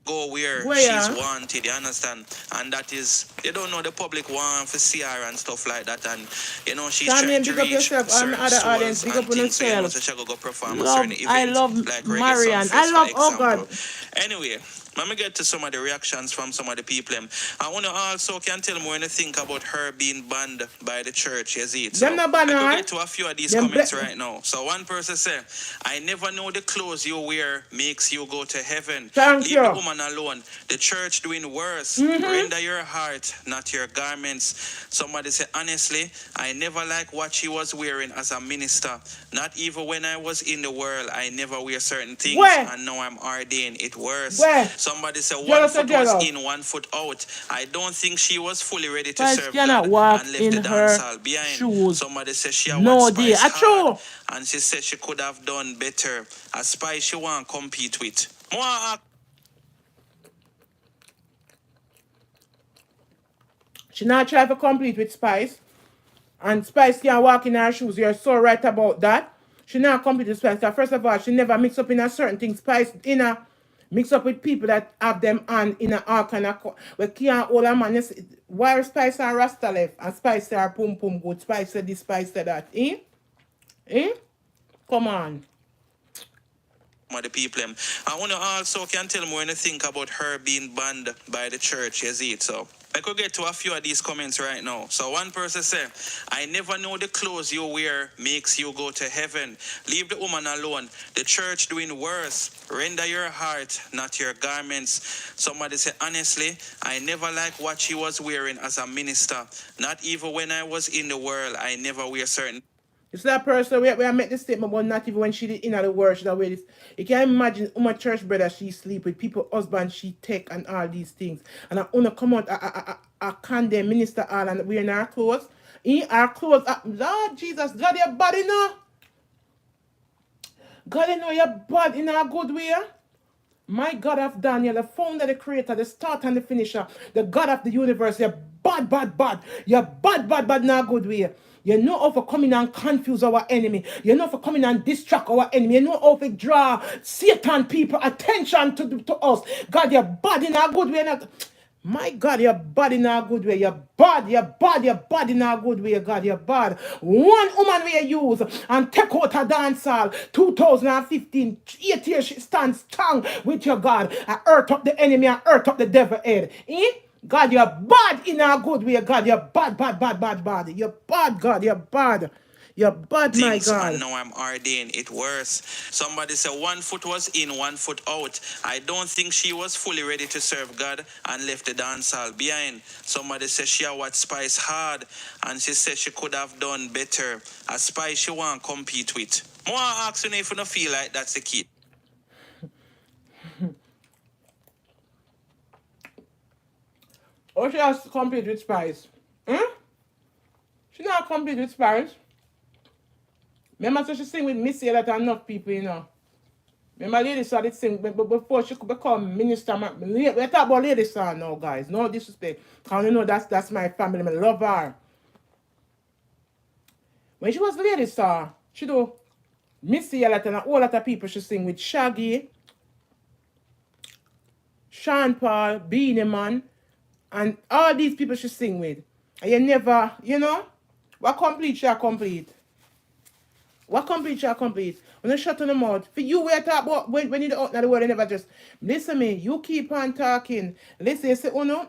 [SPEAKER 3] go where
[SPEAKER 1] Where?
[SPEAKER 3] she's wanted, you understand? And that is, you don't know, the public want to see her and stuff like that. And, you know, she's
[SPEAKER 1] Charmaine,
[SPEAKER 3] trying to
[SPEAKER 1] big up
[SPEAKER 3] reach
[SPEAKER 1] yourself and
[SPEAKER 3] certain
[SPEAKER 1] other audience,
[SPEAKER 3] souls
[SPEAKER 1] big
[SPEAKER 3] and
[SPEAKER 1] up on
[SPEAKER 3] things. So, you know,
[SPEAKER 1] yourself.
[SPEAKER 3] so she go perform a
[SPEAKER 1] Love,
[SPEAKER 3] certain
[SPEAKER 1] I
[SPEAKER 3] event,
[SPEAKER 1] love
[SPEAKER 3] like Reggae
[SPEAKER 1] Marion. I
[SPEAKER 3] Sunfest,
[SPEAKER 1] love,
[SPEAKER 3] for
[SPEAKER 1] oh
[SPEAKER 3] example.
[SPEAKER 1] God.
[SPEAKER 3] Anyway, let me get to some of the reactions from some of the people. I want to also can tell more when you think about her being banned by the church, you see it. So
[SPEAKER 1] Them no ban
[SPEAKER 3] I could
[SPEAKER 1] her.
[SPEAKER 3] get to a few of these
[SPEAKER 1] Them
[SPEAKER 3] comments right now. So one person say, I never know the clothes you wear makes you go to heaven.
[SPEAKER 1] Thank
[SPEAKER 3] Leave
[SPEAKER 1] you.
[SPEAKER 3] the woman alone. The church doing worse. Render your heart, not your garments. Somebody say, honestly, I never like what she was wearing as a minister. Not even when I was in the world, I never wear certain things.
[SPEAKER 1] Where?
[SPEAKER 3] And now I'm ordained. It worse.
[SPEAKER 1] Where?
[SPEAKER 3] Somebody said one
[SPEAKER 1] Jealous or
[SPEAKER 3] foot was
[SPEAKER 1] jealous?
[SPEAKER 3] in, 1 foot out. I don't think she was fully ready to
[SPEAKER 1] Spice
[SPEAKER 3] serve
[SPEAKER 1] cannot
[SPEAKER 3] God
[SPEAKER 1] walk
[SPEAKER 3] and left
[SPEAKER 1] in
[SPEAKER 3] the
[SPEAKER 1] her
[SPEAKER 3] dance hall behind.
[SPEAKER 1] shoes.
[SPEAKER 3] Somebody said she had
[SPEAKER 1] No
[SPEAKER 3] what
[SPEAKER 1] day.
[SPEAKER 3] Spice
[SPEAKER 1] Achoo.
[SPEAKER 3] hard, and she said she could have done better. A Spice she want to compete with. More
[SPEAKER 1] She not try to compete with Spice. And Spice can't walk in her shoes. You're so right about that. She not compete with Spice. Because first of all, she never mix up in a certain thing. Spice in a mix up with people that have them on in a all kind of we can't hold a man. Why Spice and Rasta left? And Spice say her pum pum good. Spice said this, Spice said that. Eh? Eh? Come on.
[SPEAKER 3] the people. I want to also can tell more when you think about her being banned by the church, you see it. So I could get to a few of these comments right now. So one person said, I never know the clothes you wear makes you go to heaven. Leave the woman alone. The church doing worse. Render your heart, not your garments. Somebody said, honestly, I never like what she was wearing as a minister. Not even when I was in the world, I never wear certain.
[SPEAKER 1] It's that person where I make the statement, but not even when she did in the world, she did wear this. You can imagine my church brother she sleep with, people husband she take and all these things. And I wanna come out, I condemn minister all and wearing our clothes. In our clothes, Lord Jesus, God your body now. God you know you're bad in a good way. My God of Daniel, the founder, the creator, the start and the finisher, the God of the universe, you're bad, bad, bad. You're bad, bad, bad in a good way. You know how to come in and confuse our enemy. You know how to come in and distract our enemy. You know how to draw Satan people attention to us. God, you're bad in a good way. My God, you're bad in a good way. You're bad, you're bad, you're bad in a good way, God. You're bad. One woman we use and take out a dance hall. 2015, 8 years she stands strong with your God. I earth up the enemy, I earth up the devil head. Eh? God, you're bad in a good way, God. You're bad, bad, bad, bad, bad. You're bad, God. You're bad. You're bad, my God.
[SPEAKER 3] And now I'm ordained. It worse. Somebody said 1 foot was in, 1 foot out. I don't think she was fully ready to serve God and left the dance hall behind. Somebody said she had what Spice hard, and she said she could have done better. A Spice she want to compete with. More asking if you don't feel like that's the key.
[SPEAKER 1] Or she has to compete with Spice. Hmm? She not compete with Spice. Remember, so she sing with Missy that enough people, you know. Remember, Lady Star did sing before she could become minister. We talk about Lady Star now, guys. No disrespect. Because you know that's my family. I love her. When she was Lady Star, she do Missy a lot and a whole lot of people she sing with Shaggy, Sean Paul, Beanie Man, and all these people she sing with. And you never, you know, what complete she complete. What complete shall complete? When you shut on the mouth, for you wait talk about when you out in the world, you never just listen me. You keep on talking. Listen, you say uno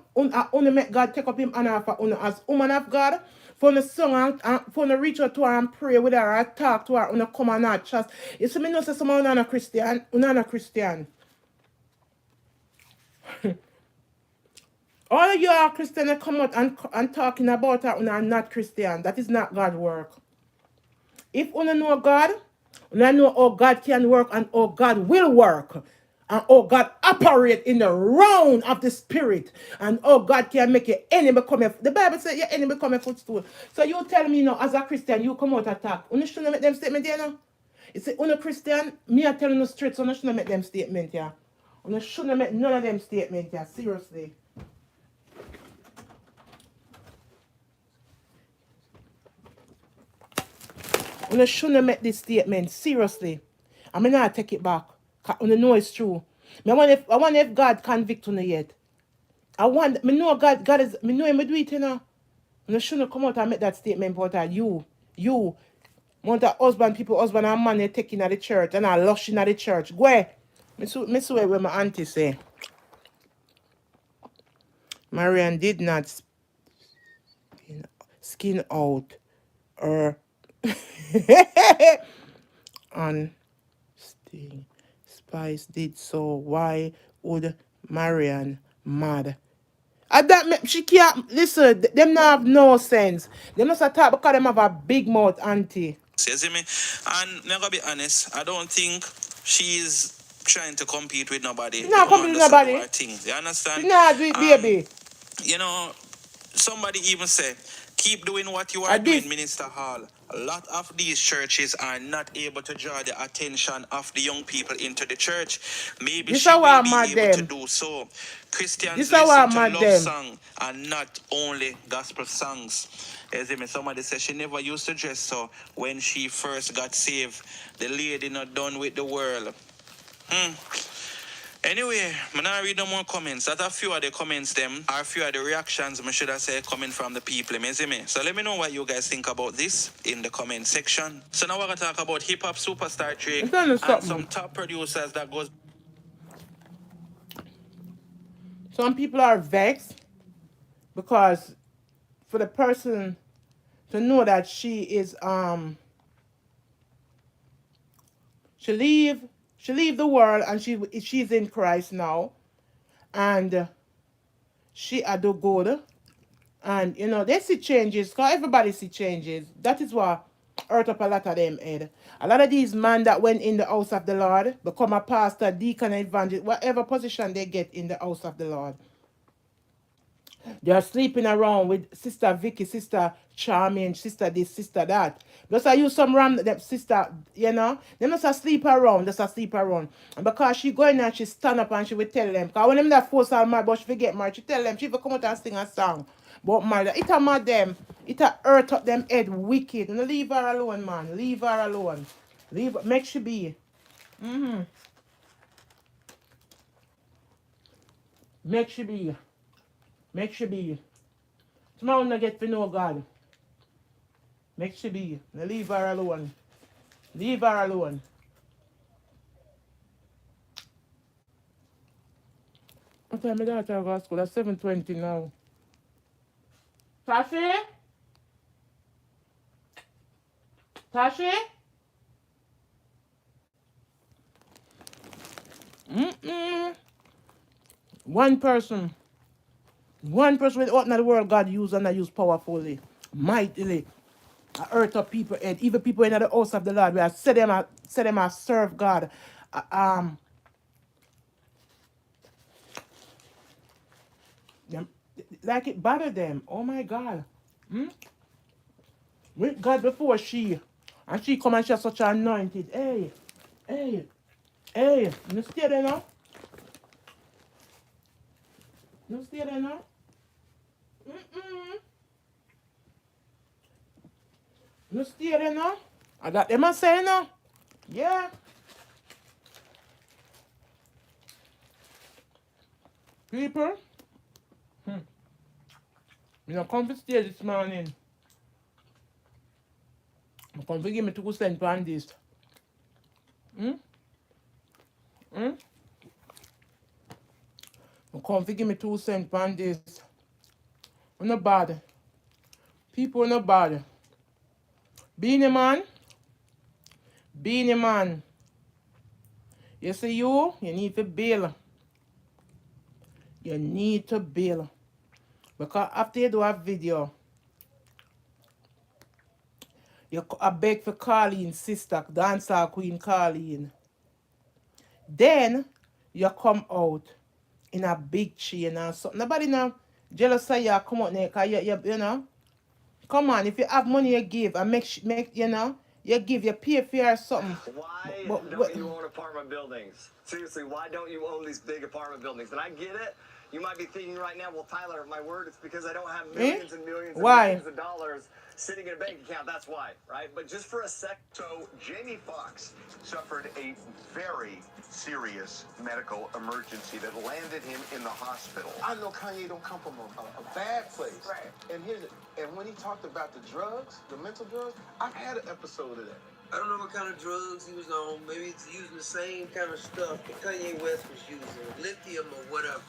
[SPEAKER 1] make God take up him and off uno as woman of God. For the song and for the reach out to her and pray with her, and talk to her, uno come and not trust. You see me know say someone not a Christian, not a Christian. All of you are Christian that come out and talking about her, uno are not Christian. That is not God's work. If you know God, you know how God can work and how God will work. And how God operate in the realm of the spirit. And how God can make your enemy come. The Bible says your enemy come a footstool. So you tell me now, as a Christian, you come out attack. You shouldn't make them statement there now. You say, you Christian, me I tell you straight, so you shouldn't make them statement here. You shouldn't make none of them statement here. Seriously. You shouldn't make this statement, seriously. I mean, I take it back. Because you know it's true. I wonder if God convict you yet. Me know God is, me know him do it, you know. You shouldn't come out and make that statement about that. You want a husband and man they taking at the church and I lushing at the church. Go ahead. Me swear what my auntie say. Marion did not skin out her on Sting. Spice did so. Why would Marion mad? She can't listen. Them not have no sense. They must talk because them have a big mouth, auntie.
[SPEAKER 3] You see me? And I'm gonna be honest, I don't think she's trying to compete with nobody.
[SPEAKER 1] She
[SPEAKER 3] The
[SPEAKER 1] not
[SPEAKER 3] woman
[SPEAKER 1] coming to
[SPEAKER 3] does do
[SPEAKER 1] nobody.
[SPEAKER 3] her thing. You
[SPEAKER 1] She
[SPEAKER 3] understand?
[SPEAKER 1] not do it, baby.
[SPEAKER 3] You know, somebody even said, keep doing what you are
[SPEAKER 1] At
[SPEAKER 3] doing,
[SPEAKER 1] this,
[SPEAKER 3] Minister Hall. A lot of these churches are not able to draw the attention of the young people into the church. Maybe
[SPEAKER 1] this
[SPEAKER 3] she
[SPEAKER 1] how I
[SPEAKER 3] will be
[SPEAKER 1] mad
[SPEAKER 3] able to
[SPEAKER 1] them.
[SPEAKER 3] do so. Christians
[SPEAKER 1] This how I
[SPEAKER 3] listen to
[SPEAKER 1] mad
[SPEAKER 3] love
[SPEAKER 1] them.
[SPEAKER 3] song and not only gospel songs. As in, somebody said she never used to dress so when she first got saved. The lady not done with the world. Anyway, I'm not read no more comments. That a few of the comments them are a few of the reactions I should have said coming from the people. You see me? So let me know what you guys think about this in the comment section. So now we're gonna talk about hip hop superstar Drake
[SPEAKER 1] I'm telling you
[SPEAKER 3] and some
[SPEAKER 1] something.
[SPEAKER 3] top producers that goes.
[SPEAKER 1] Some people are vexed because for the person to know that she is she leave the world and she's in Christ now and she had do good and you know they see changes because everybody see changes. That is what hurt up a lot of them head. A lot of these men that went in the house of the Lord become a pastor, deacon, evangelist, whatever position they get in the house of the Lord. They're sleeping around with Sister Vicky, Sister Charming, Sister this, Sister that. Just I use some ram them sister, you know. They must a sleep around, just a sleep around. And because she go in and she stand up and she will tell them. Because when them that force her mad, but she forget married, she tell them, she will come out and sing a song. But mother, it a mad them. It a hurt up them head wicked. No, leave her alone, man. Leave her alone. Make she be. Make she be. Make she be. Tomorrow not get to know God. Make she be. Now leave her alone. Leave her alone. What time my daughter go to school? That's 7:20 now. Tashi? Tashi? Mm-mm. One person. One person with what in the world God use and I use powerfully. Mightily. I hurt up people head. Even people in the house of the Lord where I say them I serve God. Uh, them, like it bother them. Oh my God. With God before she. And she come and she has such an anointed. Hey, hey, hey. You stay there now? You stay there now? Mm-mm. You stay there now? I got them a say now. Yeah. People. You know, come to stay this morning. Come to give me 2 cents on this. Hmm? Hmm? Come to give me 2 cents on this. I'm not bad. People are not bad. Beanie man. Beanie man. You see you need to bail. You need to bail. Because after you do a video, I beg for Carleen sister, dancer queen Carleen. Then you come out in a big chain and something. Nobody now jealous say you come out there because you know. Come on, if you have money you give and make you know, you give, you pay for your something.
[SPEAKER 4] Why
[SPEAKER 1] But
[SPEAKER 4] don't you own apartment buildings? Seriously, why don't you own these big apartment buildings? And I get it. You might be thinking right now, well, Tyler, my word, it's because I don't have millions and millions and
[SPEAKER 1] Why?
[SPEAKER 4] millions of dollars sitting in a bank account, that's why, right? But just for a sec.
[SPEAKER 5] So Jamie Foxx suffered a very serious medical emergency that landed him in the hospital.
[SPEAKER 2] I know Kanye don't come from a bad place.
[SPEAKER 6] Right.
[SPEAKER 2] And and when he talked about the drugs, the mental drugs, I've had an episode of that.
[SPEAKER 6] I don't know what kind of drugs he was on. Maybe it's using the same kind of stuff that Kanye West was using, lithium or whatever.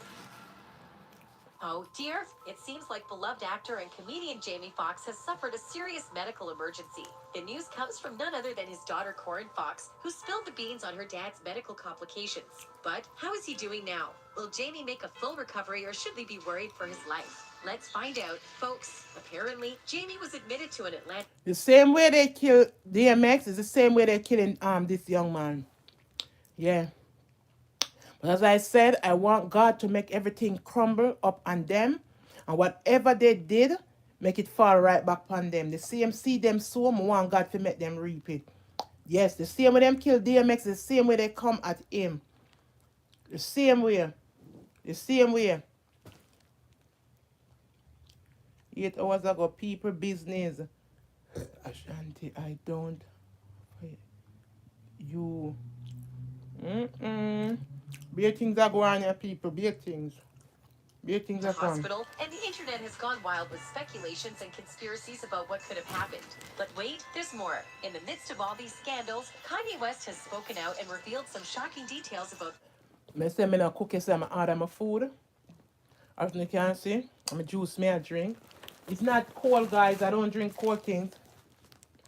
[SPEAKER 7] Oh dear, it seems like beloved actor and comedian Jamie Foxx has suffered a serious medical emergency. The news comes from none other than his daughter Corinne Foxx, who spilled the beans on her dad's medical complications. But how is he doing now? Will Jamie make a full recovery or should they be worried for his life? Let's find out, folks. Apparently, Jamie was admitted to an Atlanta.
[SPEAKER 1] The same way they kill DMX is the same way they're killing this young man. Yeah. But as I said, I want God to make everything crumble up on them. And whatever they did, make it fall right back on them. The same seed them sow, I want God to make them reap it. Yes, the same way them kill DMX, the same way they come at him. The same way. The same way. 8 hours ago, people business. Ashanti, I don't. You. Big things are going on here, people. Big things. Big things are going.
[SPEAKER 7] Hospital, and the internet has gone wild with speculations and conspiracies about what could have happened. But wait, there's more. In the midst of all these scandals, Kanye West has spoken out and revealed some shocking details about.
[SPEAKER 1] I say I don't cook, so I order my food. As you can see, I'm a juice, I drink. It's not cold, guys. I don't drink cold things.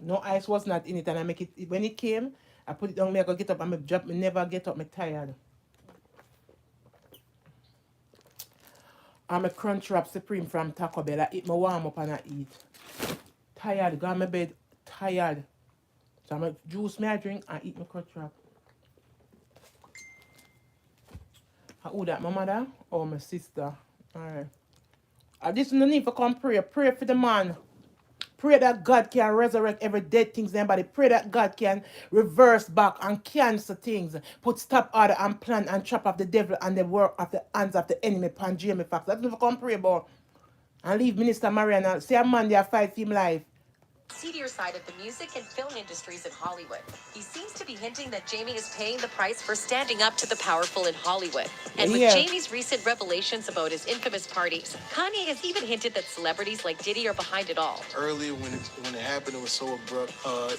[SPEAKER 1] No ice was not in it, and I make it. When it came, I put it down. I go get up. I'm drop. Me never get up. Me tired. I'm a Crunch Wrap Supreme from Taco Bell. I eat my warm up and I eat. Tired. Go on my bed. Tired. So I'm a juice. I drink and eat my Crunch Wrap. Who that? My mother or my sister? Alright. This no need for come pray. Pray for the man. Pray that God can resurrect every dead things in their body. Pray that God can reverse back and cancel things. Put stop order and plan and trap of the devil and the work of the hands of the enemy upon Jamie Foxx. That's not for come pray about. And leave Minister Marion and say a man there fight him life.
[SPEAKER 7] Seedier side of the music and film industries in Hollywood. He seems to be hinting that Jamie is paying the price for standing up to the powerful in Hollywood. And with Jamie's recent revelations about his infamous parties, Kanye has even hinted that celebrities like Diddy are behind it all.
[SPEAKER 2] Earlier when it happened, it was so abrupt.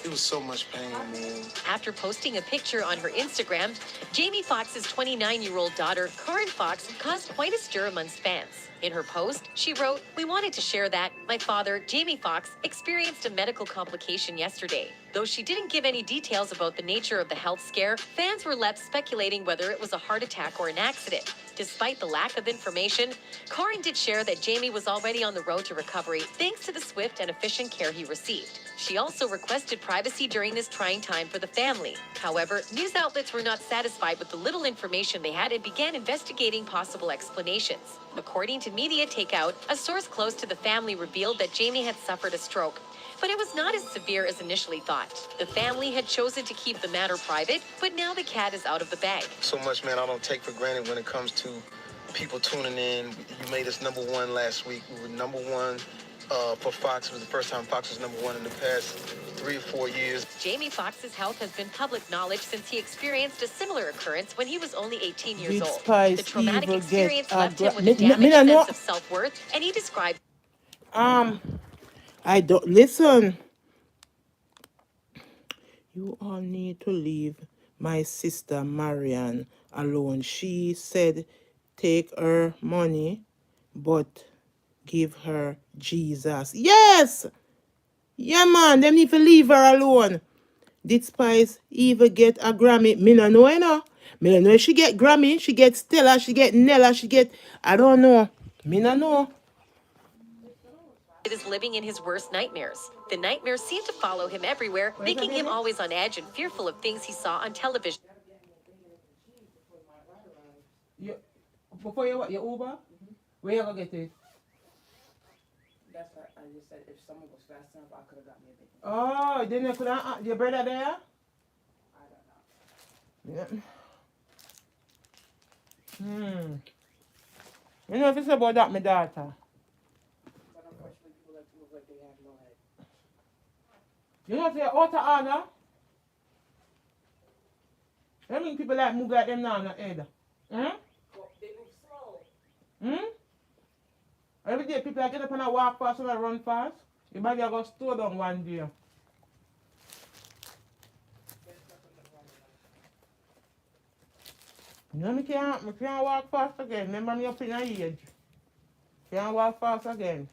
[SPEAKER 2] It was so much pain, man.
[SPEAKER 7] After posting a picture on her Instagram, Jamie Foxx's 29-year-old daughter, Corinne Foxx, caused quite a stir amongst fans. In her post, she wrote, "We wanted to share that my father, Jamie Foxx, experienced a medical complication yesterday. Though she didn't give any details about the nature of the health scare, fans were left speculating whether it was a heart attack or an accident. Despite the lack of information, Corinne did share that Jamie was already on the road to recovery thanks to the swift and efficient care he received. She also requested privacy during this trying time for the family. However, news outlets were not satisfied with the little information they had and began investigating possible explanations. According to Media Takeout, a source close to the family revealed that Jamie had suffered a stroke, but it was not as severe as initially thought. The family had chosen to keep the matter private, but now the cat is out of the bag.
[SPEAKER 2] So much, man, I don't take for granted when it comes to people tuning in. You made us #1 last week. We were #1 for Fox. It was the first time Fox was #1 in the past 3 or 4 years.
[SPEAKER 7] Jamie Foxx's health has been public knowledge since he experienced a similar occurrence when he was only 18 years old. The traumatic experience left him with a damaged sense of self-worth, and he described...
[SPEAKER 1] I don't listen. You all need to leave my sister Marion alone. She said take her money, but give her Jesus. Yes! Yeah, man, them need to leave her alone. Did Spice even get a Grammy? Me no know, you know. Me no know if she get Grammy, she get Stella, she get Nella, she get... I don't know. Me no know.
[SPEAKER 7] Is living in his worst nightmares. The nightmares seem to follow him everywhere, making him always on edge and fearful of things he saw on television.
[SPEAKER 1] Before you what? Your Uber? Where you gonna get it?
[SPEAKER 8] That's what I just said. If someone was fast enough, I could have got me a big one.
[SPEAKER 1] Oh, then you could your brother there?
[SPEAKER 8] I don't know.
[SPEAKER 1] Yeah. You know if it's about that, my daughter.
[SPEAKER 8] But unfortunately, people like Look like they have no head.
[SPEAKER 1] You know, say out of order. I mean, people like move like them now in the head. Hmm?
[SPEAKER 8] Well, they move slow.
[SPEAKER 1] Hmm? Every day people are get up and I walk fast and I run fast. Your body are going to slow down one day.
[SPEAKER 8] There's nothing that wrong with
[SPEAKER 1] You know, me can't walk fast again. Remember me up in the age. Can't walk fast again.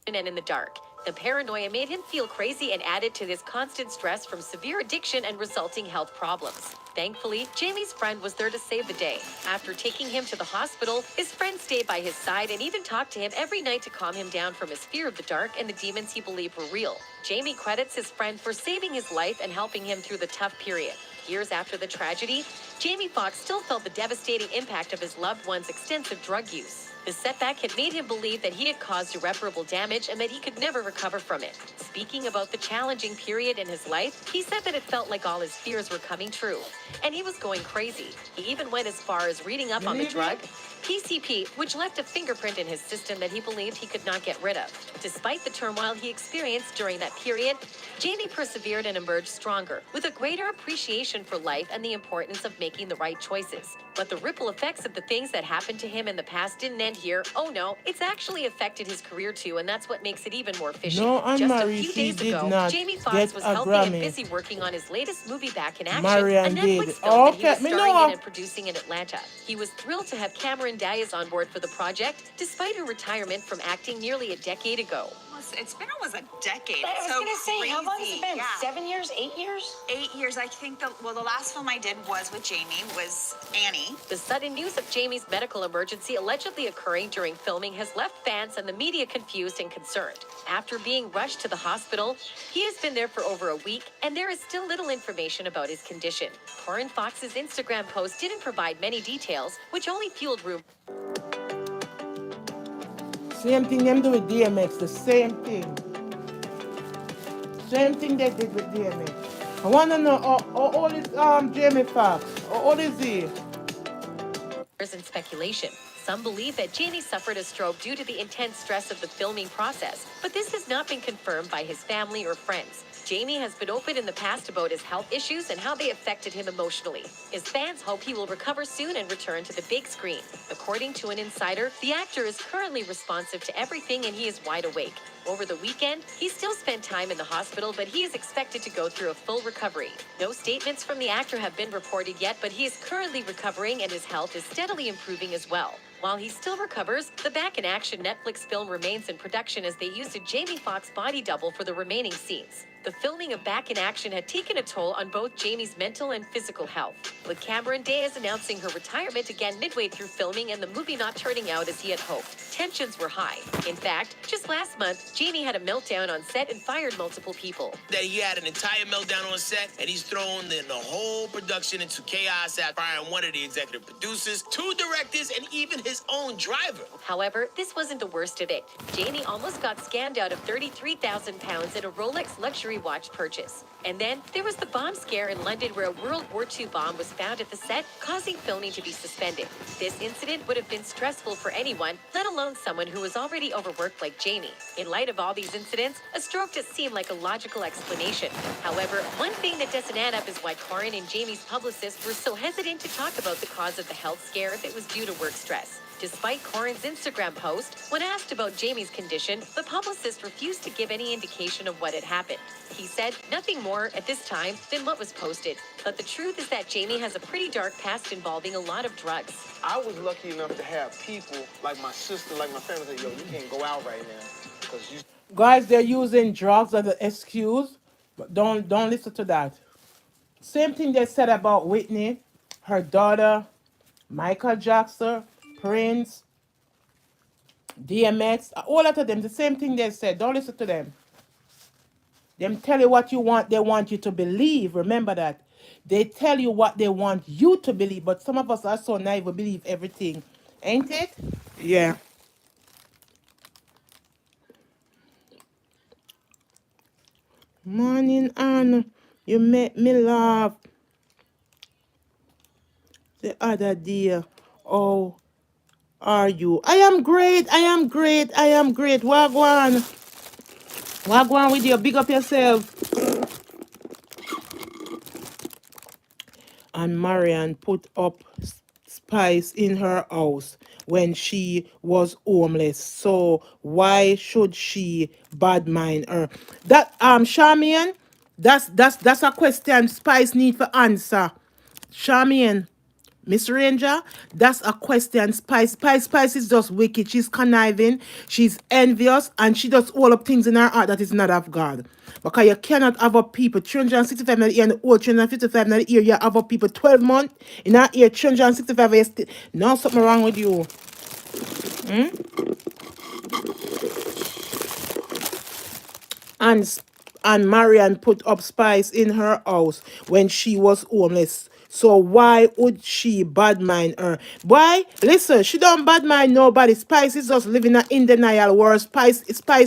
[SPEAKER 7] And in the dark. The paranoia made him feel crazy and added to this constant stress from severe addiction and resulting health problems. Thankfully, Jamie's friend was there to save the day. After taking him to the hospital, his friend stayed by his side and even talked to him every night to calm him down from his fear of the dark and the demons he believed were real. Jamie credits his friend for saving his life and helping him through the tough period. Years after the tragedy, Jamie Foxx still felt the devastating impact of his loved one's extensive drug use. The setback had made him believe that he had caused irreparable damage and that he could never recover from it. Speaking about the challenging period in his life, he said that it felt like all his fears were coming true, and he was going crazy. He even went as far as reading up on the drug PCP, which left a fingerprint in his system that he believed he could not get rid of. Despite the turmoil he experienced during that period, Jamie persevered and emerged stronger, with a greater appreciation for life and the importance of making the right choices. But the ripple effects of the things that happened to him in the past didn't end here. Oh no, it's actually affected his career too, and that's what makes it even more fishy.
[SPEAKER 1] No,
[SPEAKER 7] Just a
[SPEAKER 1] Anne-Marie,
[SPEAKER 7] few
[SPEAKER 1] she
[SPEAKER 7] days
[SPEAKER 1] did
[SPEAKER 7] ago,
[SPEAKER 1] not
[SPEAKER 7] Jamie
[SPEAKER 1] get
[SPEAKER 7] Foxx was
[SPEAKER 1] a
[SPEAKER 7] healthy and
[SPEAKER 1] Grammy.
[SPEAKER 7] busy working on his latest movie Back in Action,
[SPEAKER 1] Marion
[SPEAKER 7] a
[SPEAKER 1] did.
[SPEAKER 7] Netflix film that he
[SPEAKER 1] Okay,
[SPEAKER 7] was
[SPEAKER 1] me
[SPEAKER 7] starring in
[SPEAKER 1] know.
[SPEAKER 7] and producing in Atlanta. He was thrilled to have Cameron Diaz on board for the project, despite her retirement from acting nearly a decade ago.
[SPEAKER 9] It's been almost a decade.
[SPEAKER 10] I was
[SPEAKER 9] so
[SPEAKER 10] gonna say, how long has
[SPEAKER 9] crazy.
[SPEAKER 10] it been?
[SPEAKER 9] Yeah.
[SPEAKER 10] 7 years? 8 years?
[SPEAKER 9] 8 years. I think the last film I did was with Jamie, was Annie.
[SPEAKER 7] The sudden news of Jamie's medical emergency allegedly occurring during filming has left fans and the media confused and concerned. After being rushed to the hospital, he has been there for over a week, and there is still little information about his condition. Corin Fox's Instagram post didn't provide many details, which only fueled rumors.
[SPEAKER 1] Same thing them do with DMX, the same thing. Same thing they did with DMX. I want to know how old is Jamie Foxx? How old is he?
[SPEAKER 7] And speculation. Some believe that Jamie suffered a stroke due to the intense stress of the filming process, but this has not been confirmed by his family or friends. Jamie has been open in the past about his health issues and how they affected him emotionally. His fans hope he will recover soon and return to the big screen. According to an insider, the actor is currently responsive to everything and he is wide awake. Over the weekend, he still spent time in the hospital, but he is expected to go through a full recovery. No statements from the actor have been reported yet, but he is currently recovering and his health is steadily improving as well. While he still recovers, the Back in Action Netflix film remains in production as they used a Jamie Foxx body double for the remaining scenes. The filming of Back in Action had taken a toll on both Jamie's mental and physical health, with Cameron Diaz announcing her retirement again midway through filming and the movie not turning out as he had hoped. Tensions were high. In fact, just last month, Jamie had a meltdown on set and fired multiple people.
[SPEAKER 11] That he had an entire meltdown on set, and he's thrown the whole production into chaos after firing one of the executive producers, 2 directors, and even his own driver.
[SPEAKER 7] However, this wasn't the worst of it. Jamie almost got scammed out of £33,000 in a Rolex luxury watch purchase. And then there was the bomb scare in London where a World War II bomb was found at the set, causing filming to be suspended. This incident would have been stressful for anyone, let alone someone who was already overworked like Jamie. In light of all these incidents, a stroke just seemed like a logical explanation. However, one thing that doesn't add up is why Corin and Jamie's publicists were so hesitant to talk about the cause of the health scare if it was due to work stress. Despite Corin's Instagram post, when asked about Jamie's condition, the publicist refused to give any indication of what had happened. He said nothing more at this time than what was posted. But the truth is that Jamie has a pretty dark past involving a lot of drugs.
[SPEAKER 12] I was lucky enough to have people like my sister, like my family, say, yo, you can't go out right now because you.
[SPEAKER 1] Guys, they're using drugs as an excuse, but don't listen to that. Same thing they said about Whitney, her daughter, Michael Jackson, Prince, DMX, all of them, the same thing they said. Don't listen to them. Them tell you what you want, they want you to believe. Remember that. They tell you what they want you to believe, but some of us are so naive, we believe everything. Ain't it? Yeah. Morning, Anne. You make me laugh. the other day. Oh, are you? I am great. I am great. I am great. Wagwan. Wagwan with you. Big up yourself. And Marion put up spice in her house when she was homeless. So why should she bad mind her? That Charmian, that's a question Spice need for answer. Charmian, Miss Ranger, that's a question. Spice is just wicked. She's conniving, she's envious, and she does all of things in her heart that is not of God. Because you cannot have up people 365 in the year and the old 355 in the year. You have up people 12 months in that year, 365 years. Now something wrong with you. and and Marion put up spice in her house when she was homeless. So why would she bad mind her? Why? Listen, she don't bad mind nobody. Spice is just living in denial world. Spice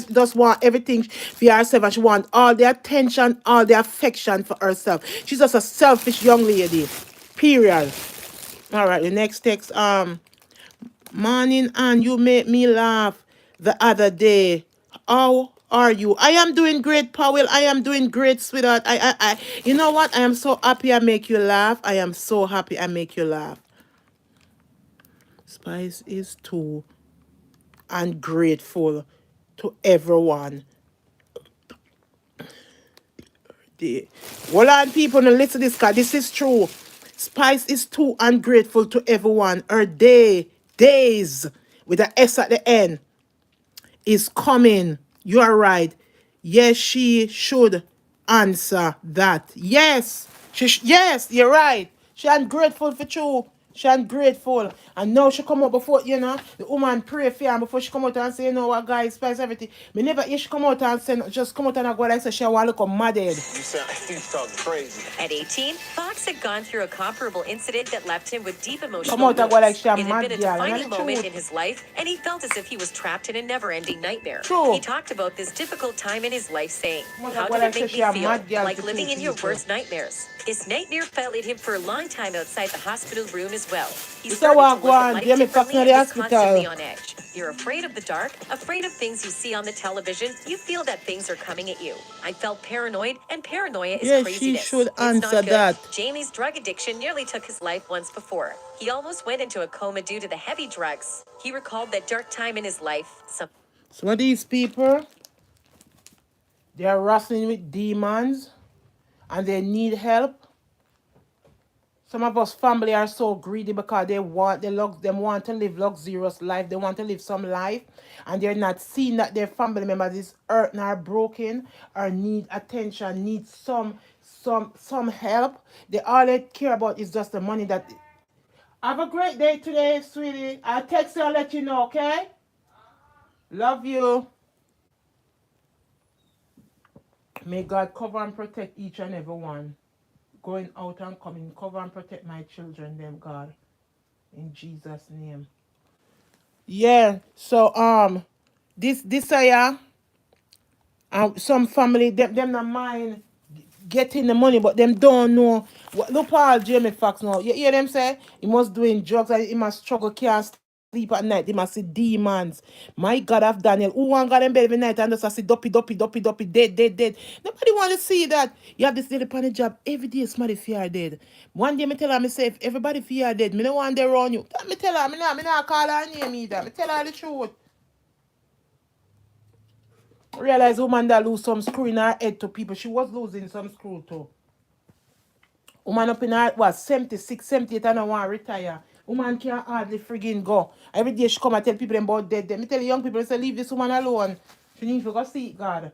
[SPEAKER 1] just want everything for herself, and she want all the attention, all the affection for herself. She's just a selfish young lady. Period. All right, the next text. Morning, and you made me laugh the other day. How are you? I am doing great, Powell. I am doing great, sweetheart. You know what? I am so happy I make you laugh. I am so happy I make you laugh. Spice is too ungrateful to everyone. Hold on, people, now listen to this, because this is true. Spice is too ungrateful to everyone. Her days, with an S at the end, is coming. You are right. Yes, she should answer that. Yes, yes, you're right. She ungrateful for true. She ungrateful. And now she come out before, the woman pray for her before she come out and say, you know what, guys, spice everything. Me never hear she come out and say, just come out and go like say she want to look mad.
[SPEAKER 12] You talking crazy.
[SPEAKER 7] At 18, Fox had gone through a comparable incident that left him with deep emotional
[SPEAKER 1] Come out and go like
[SPEAKER 7] wounds.
[SPEAKER 1] she a
[SPEAKER 7] It had
[SPEAKER 1] mad
[SPEAKER 7] been a
[SPEAKER 1] girl, and
[SPEAKER 7] defining
[SPEAKER 1] that's
[SPEAKER 7] moment
[SPEAKER 1] true.
[SPEAKER 7] in his life, and he felt as if he was trapped in a never-ending nightmare.
[SPEAKER 1] True.
[SPEAKER 7] He talked about this difficult time in his life, saying,
[SPEAKER 1] Come out
[SPEAKER 7] "How
[SPEAKER 1] and go
[SPEAKER 7] did
[SPEAKER 1] like
[SPEAKER 7] it make
[SPEAKER 1] she
[SPEAKER 7] me
[SPEAKER 1] a
[SPEAKER 7] feel?
[SPEAKER 1] mad girl
[SPEAKER 7] Like
[SPEAKER 1] to
[SPEAKER 7] living
[SPEAKER 1] two
[SPEAKER 7] in your
[SPEAKER 1] people."
[SPEAKER 7] worst nightmares." This nightmare followed him for a long time outside the hospital room as well. He
[SPEAKER 1] You say
[SPEAKER 7] started
[SPEAKER 1] what,
[SPEAKER 7] to
[SPEAKER 1] go
[SPEAKER 7] look at
[SPEAKER 1] on,
[SPEAKER 7] life
[SPEAKER 1] Jamie Foxx
[SPEAKER 7] differently
[SPEAKER 1] in
[SPEAKER 7] and
[SPEAKER 1] the
[SPEAKER 7] was constantly
[SPEAKER 1] hospital.
[SPEAKER 7] on edge. You're afraid of the dark, afraid of things you see on the television. You feel that things are coming at you. I felt paranoid, and paranoia is
[SPEAKER 1] Yes, she
[SPEAKER 7] craziness.
[SPEAKER 1] should
[SPEAKER 7] It's
[SPEAKER 1] answer
[SPEAKER 7] not good.
[SPEAKER 1] that.
[SPEAKER 7] Jamie's drug addiction nearly took his life once before. He almost went into a coma due to the heavy drugs. He recalled that dark time in his life.
[SPEAKER 1] Some of these people, they are wrestling with demons and they need help. Some of us family are so greedy because them want to live luxurious life. They want to live some life, and they're not seeing that their family members is hurt or broken or need attention, need some help. All they care about is just the money that. Have a great day today, sweetie. I'll text you and let you know, okay? Love you. May God cover and protect each and every one. Going out and coming, cover and protect my children, them God. In Jesus' name. Yeah. So this some family them not mind getting the money, but them don't know. Look Paul Jamie Foxx now. You hear them say he must doing drugs and he must struggle, can't sleep at night. He must see demons. My God of Daniel, who want God in bed every night and just see doppy, dead. Nobody want to see that. You have this lady on the job every day. Somebody fear dead. One day me tell her, me say, if everybody fear dead, me no want them around you. Me tell her, me not call her name either. Me tell her the truth. Realize woman that lose some screw in her head to people. She was losing some screw too. Woman up in her, what, 76, 78 and I want to retire. Woman can't hardly friggin' go. Every day she come and tell people them about dead. Me tell the young people, say, leave this woman alone. She needs to go seek God.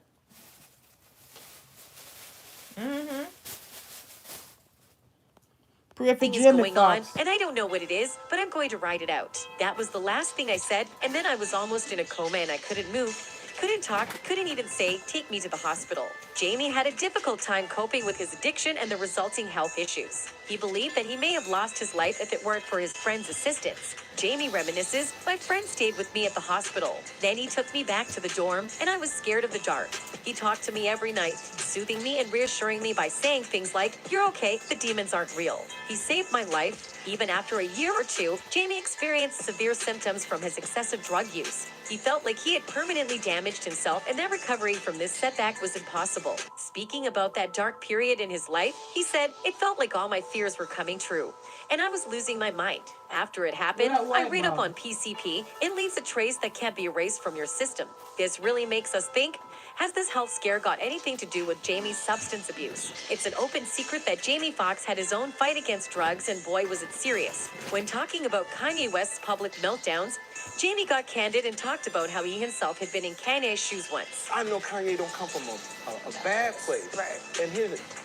[SPEAKER 1] Pray for
[SPEAKER 7] Thing is
[SPEAKER 1] Jamie
[SPEAKER 7] going on,
[SPEAKER 1] Foxx.
[SPEAKER 7] and I don't know what it is, but I'm going to ride it out. That was the last thing I said, and then I was almost in a coma and I couldn't move, couldn't talk, couldn't even say, take me to the hospital. Jamie had a difficult time coping with his addiction and the resulting health issues. He believed that he may have lost his life if it weren't for his friend's assistance. Jamie reminisces, my friend stayed with me at the hospital. Then he took me back to the dorm, and I was scared of the dark. He talked to me every night, soothing me and reassuring me by saying things like, you're okay, the demons aren't real. He saved my life. Even after a year or two, Jamie experienced severe symptoms from his excessive drug use. He felt like he had permanently damaged himself and that recovery from this setback was impossible. Speaking about that dark period in his life, he said, it felt like all my fears were coming true, and I was losing my mind. After it happened, I read up on PCP. It leaves a trace that can't be erased from your system. This really makes us think, has this health scare got anything to do with Jamie's substance abuse? It's an open secret that Jamie Foxx had his own fight against drugs, and boy was it serious. When talking about Kanye West's public meltdowns, Jamie got candid and talked about how he himself had been in Kanye's shoes once.
[SPEAKER 12] I know Kanye don't come from a bad place.
[SPEAKER 6] Right.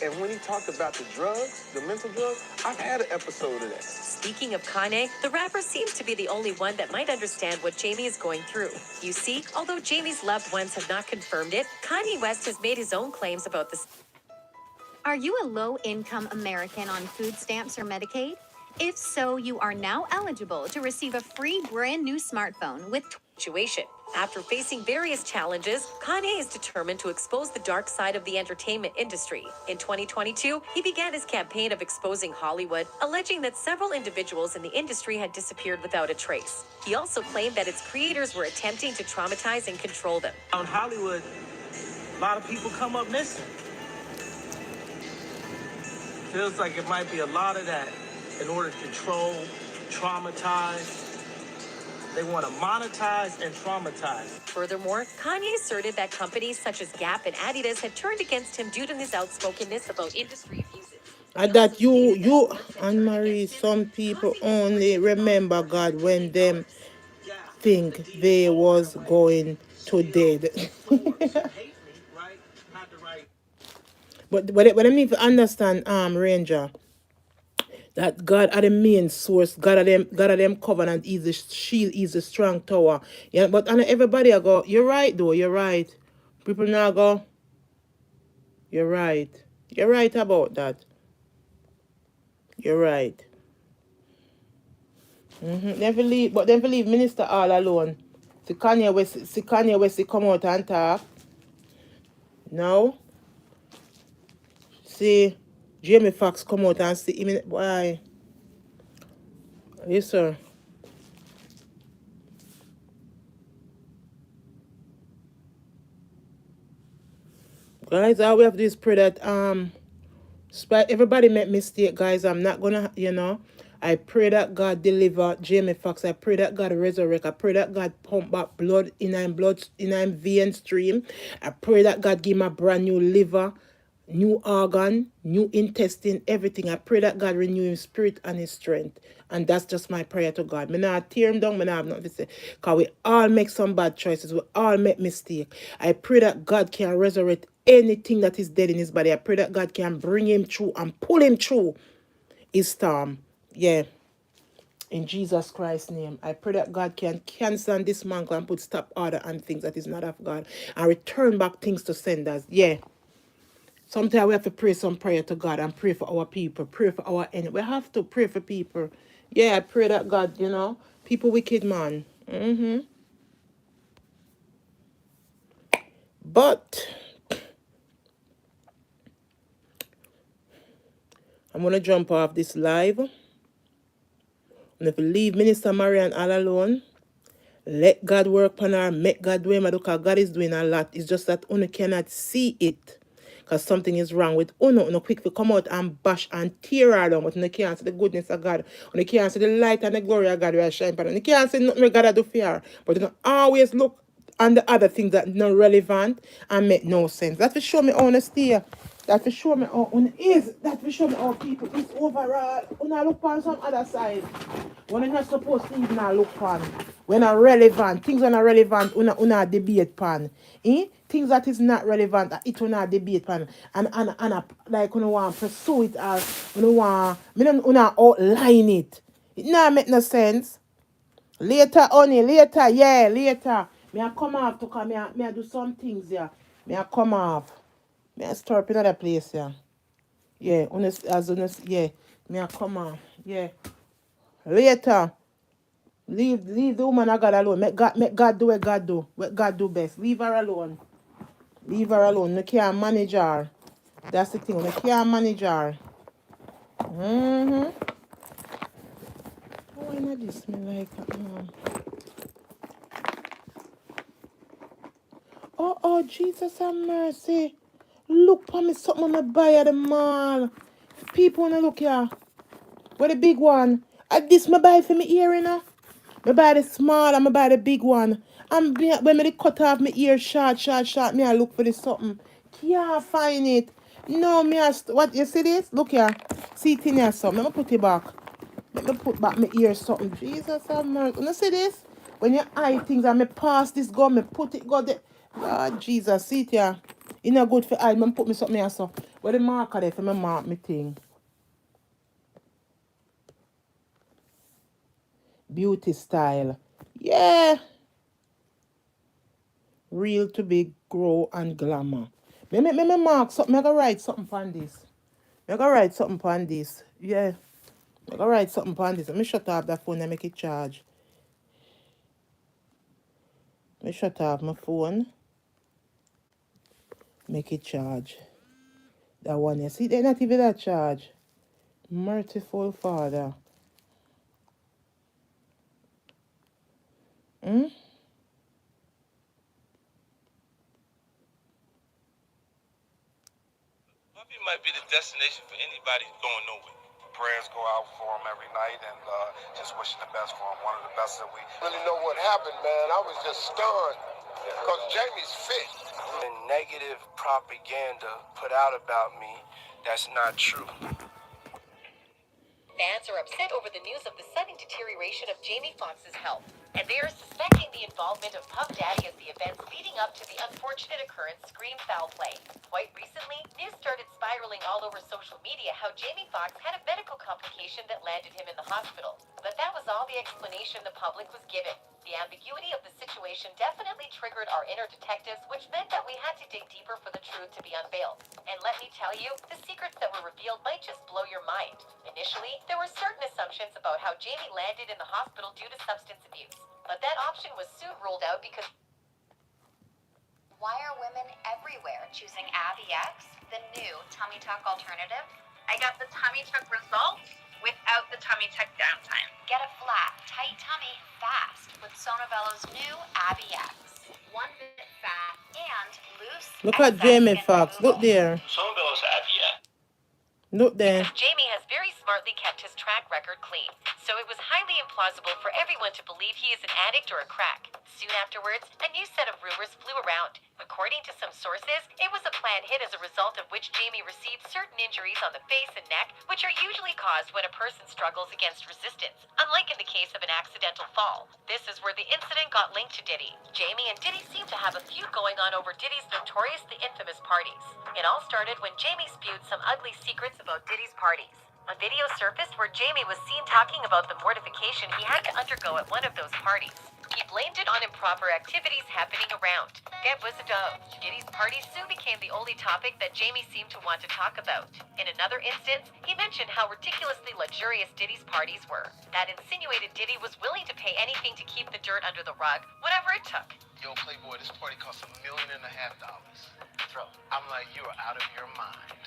[SPEAKER 12] And when he talked about the drugs, the mental drugs, I've had an episode of that.
[SPEAKER 7] Speaking of Kanye, the rapper seems to be the only one that might understand what Jamie is going through. You see, although Jamie's loved ones have not confirmed it, Kanye West has made his own claims about this.
[SPEAKER 13] Are you a low-income American on food stamps or Medicaid? If so, you are now eligible to receive a free brand new smartphone with
[SPEAKER 7] Situation. After facing various challenges, Kanye is determined to expose the dark side of the entertainment industry. In 2022, he began his campaign of exposing Hollywood, alleging that several individuals in the industry had disappeared without a trace. He also claimed that its creators were attempting to traumatize and control them.
[SPEAKER 14] In Hollywood, a lot of people come up missing. Feels like it might be a lot of that in order to control, traumatize. They want to monetize and traumatize.
[SPEAKER 7] Furthermore, Kanye asserted that companies such as Gap and Adidas had turned against him due to his outspokenness about industry abuses.
[SPEAKER 1] And that you and Marie, some people only remember God when them think they was going to dead. But what I mean to understand, Ranger, that God are the main source, God are them covenant, is the shield, is the strong tower. Yeah, but and everybody I go, you're right though, you're right. People now go, you're right. You're right about that. You're right. Them believe minister all alone. See Kanye West come out and talk. No. See Jamie Foxx come out and see him. Why? Yes, sir. Guys, all we have to do is pray that everybody make mistake, guys. I'm not gonna, I pray that God deliver Jamie Foxx. I pray that God resurrect. I pray that God pump back blood in him vein stream. I pray that God give him a brand new liver, new organ, new intestine, everything. I pray that God renew his spirit and his strength. And that's just my prayer to God. Me not tear him down, me not have nothing to say. Because we all make some bad choices. We all make mistakes. I pray that God can resurrect anything that is dead in his body. I pray that God can bring him through and pull him through his storm. Yeah. In Jesus Christ's name. I pray that God can cancel and dismantle and put stop order on things that is not of God. And return back things to senders. Yeah. Sometimes we have to pray some prayer to God and pray for our people, pray for our enemy. We have to pray for people. Yeah, I pray that God, people wicked, man. But I'm going to jump off this live. And if you leave Minister Marion all alone, let God work on her, make God do him, because God is doing a lot. It's just that Uno cannot see it. Because something is wrong with Uno. Uno quick to come out and bash and tear her down. But Uno can't see the goodness of God. Uno can't see the light and the glory of God where shine upon her. Uno can't see nothing God do for her. But Uno always look on the other things that not relevant and make no sense. That will show me honesty. That will show me how Uno is. That will show me how people is overall. Uno look on some other side. When you're not supposed to even look on. When are relevant. Things are not relevant, Uno debate pan. Things that is not relevant, it will not debate pan. And like Uno want to pursue it as Uno want outline it. It not make no sense. Later, honey, later. Me I come off to come me I do some things here. Me I come off. Me I start up in another place here. Yeah, yeah. Me a come on. Yeah. Later. Leave the woman of God alone. Make God do what God do. What God do best. Leave her alone. Leave her alone. Me can't manage her. That's the thing. Me can't manage her. Mm-hmm. Why not this me like Oh, Jesus have mercy. Look for me something I buy at the mall. People wanna look here. What the big one? This me buy for me ear, you know? Me buy the small and me buy the big one. And when me cut off my ear short, me I look for this something. Can't find it. No, what you see this? Look here. See it in here something. Let me put it back. Let me put back my ear something. Jesus have mercy. You see this? When you eye things and me pass this gum, me put it go there. God Jesus, see it here. It's not good for eye. Me put me something here so. Where the marker there for me mark me thing. Beauty style. Yeah. Real to big, grow and glamour. Me mark something. I gotta write something on this. I gotta write something on this. Yeah. I gotta write something on this. Let me shut off that phone and make it charge. Let me shut off my phone. Make it charge. That one, you see, they're not even that charge. Merciful Father. Hmm?
[SPEAKER 15] Puppy might be the destination for anybody going nowhere.
[SPEAKER 16] Prayers go out for him every night and just wishing the best for him. One of the best that we really know what happened, man. I was just stunned because Jamie's fit.
[SPEAKER 17] The negative propaganda put out about me, that's not true.
[SPEAKER 7] Fans are upset over the news of the sudden deterioration of Jamie Foxx's health, and they are suspecting the involvement of Puff Daddy as the events leading up to the unfortunate occurrence scream foul play. Quite recently, news started spiraling all over social media how Jamie Foxx had a medical complication that landed him in the hospital. But that was all the explanation the public was given. The ambiguity of the situation definitely triggered our inner detectives, which meant that we had to dig deeper for the truth to be unveiled. And let me tell you, the secrets that were revealed might just blow your mind. Initially, there were certain assumptions about how Jamie landed in the hospital due to substance abuse. But that option was soon ruled out because...
[SPEAKER 9] Why are women everywhere choosing Abby X, the new tummy tuck alternative? I got the tummy tuck results without the tummy tuck downtime. Get a flat, tight tummy fast with Sonobello's new Abby X. 1 minute fat and loose.
[SPEAKER 1] Look at Jamie Foxx. Look there.
[SPEAKER 15] Sonobello's Abby X.
[SPEAKER 1] Look there.
[SPEAKER 7] Jamie has very smartly kept his track record clean, so it was highly implausible for everyone to believe he is an addict or a crack. Soon afterwards, a new set of rumors flew around. According to some sources, it was a planned hit as a result of which Jamie received certain injuries on the face and neck, which are usually caused when a person struggles against resistance, unlike in the case of an accidental fall. This is where the incident got linked to Diddy. Jamie and Diddy seem to have a feud going on over Diddy's notoriously infamous parties. It all started when Jamie spewed some ugly secrets about Diddy's parties. A video surfaced where Jamie was seen talking about the mortification he had to undergo at one of those parties. He blamed it on improper activities happening around. That was a dove. Diddy's parties soon became the only topic that Jamie seemed to want to talk about. In another instance, he mentioned how ridiculously luxurious Diddy's parties were. That insinuated Diddy was willing to pay anything to keep the dirt under the rug, whatever it took.
[SPEAKER 16] Yo, Playboy, this party cost $1.5 million. Bro, I'm like, you are out of your mind.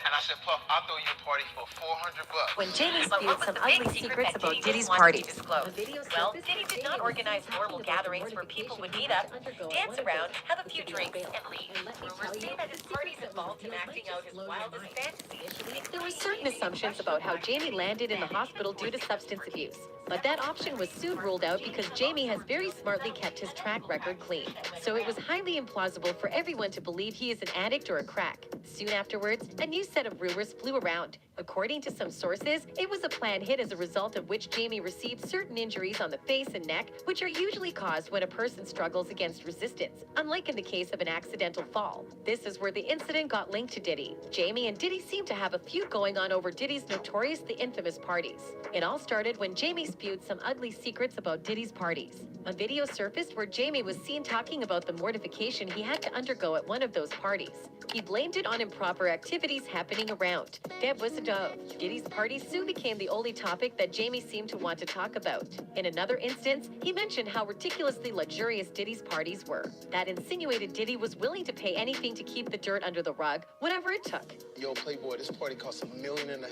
[SPEAKER 16] And I said, Puff, I'll throw you a party for $400.
[SPEAKER 7] When Jamie spewed some ugly secrets about Diddy's parties. Well, Diddy did not organize normal gatherings where people would meet up, dance around, have a few drinks, and leave. Rumors say that his parties involved him acting out his wildest fantasies. There were certain assumptions about how Jamie landed in the hospital due to substance abuse. But that option was soon ruled out because Jamie has very smartly kept his track record clean. So it was highly implausible for everyone to believe he is an addict or a crack. Soon afterwards, a new set of rumors flew around. According to some sources, it was a planned hit as a result of which Jamie received certain injuries on the face and neck, which are usually caused when a person struggles against resistance, unlike in the case of an accidental fall. This is where the incident got linked to Diddy. Jamie and Diddy seem to have a feud going on over Diddy's notoriously infamous parties. It all started when Jamie spewed some ugly secrets about Diddy's parties. A video surfaced where Jamie was seen talking about the mortification he had to undergo at one one of those parties. He blamed it on improper activities happening around. Deb was a dove. Diddy's party soon became the only topic that Jamie seemed to want to talk about. In another instance, he mentioned how ridiculously luxurious Diddy's parties were. That insinuated Diddy was willing to pay anything to keep the dirt under the rug, whatever it took.
[SPEAKER 16] Yo, Playboy, this party cost $1.5 million.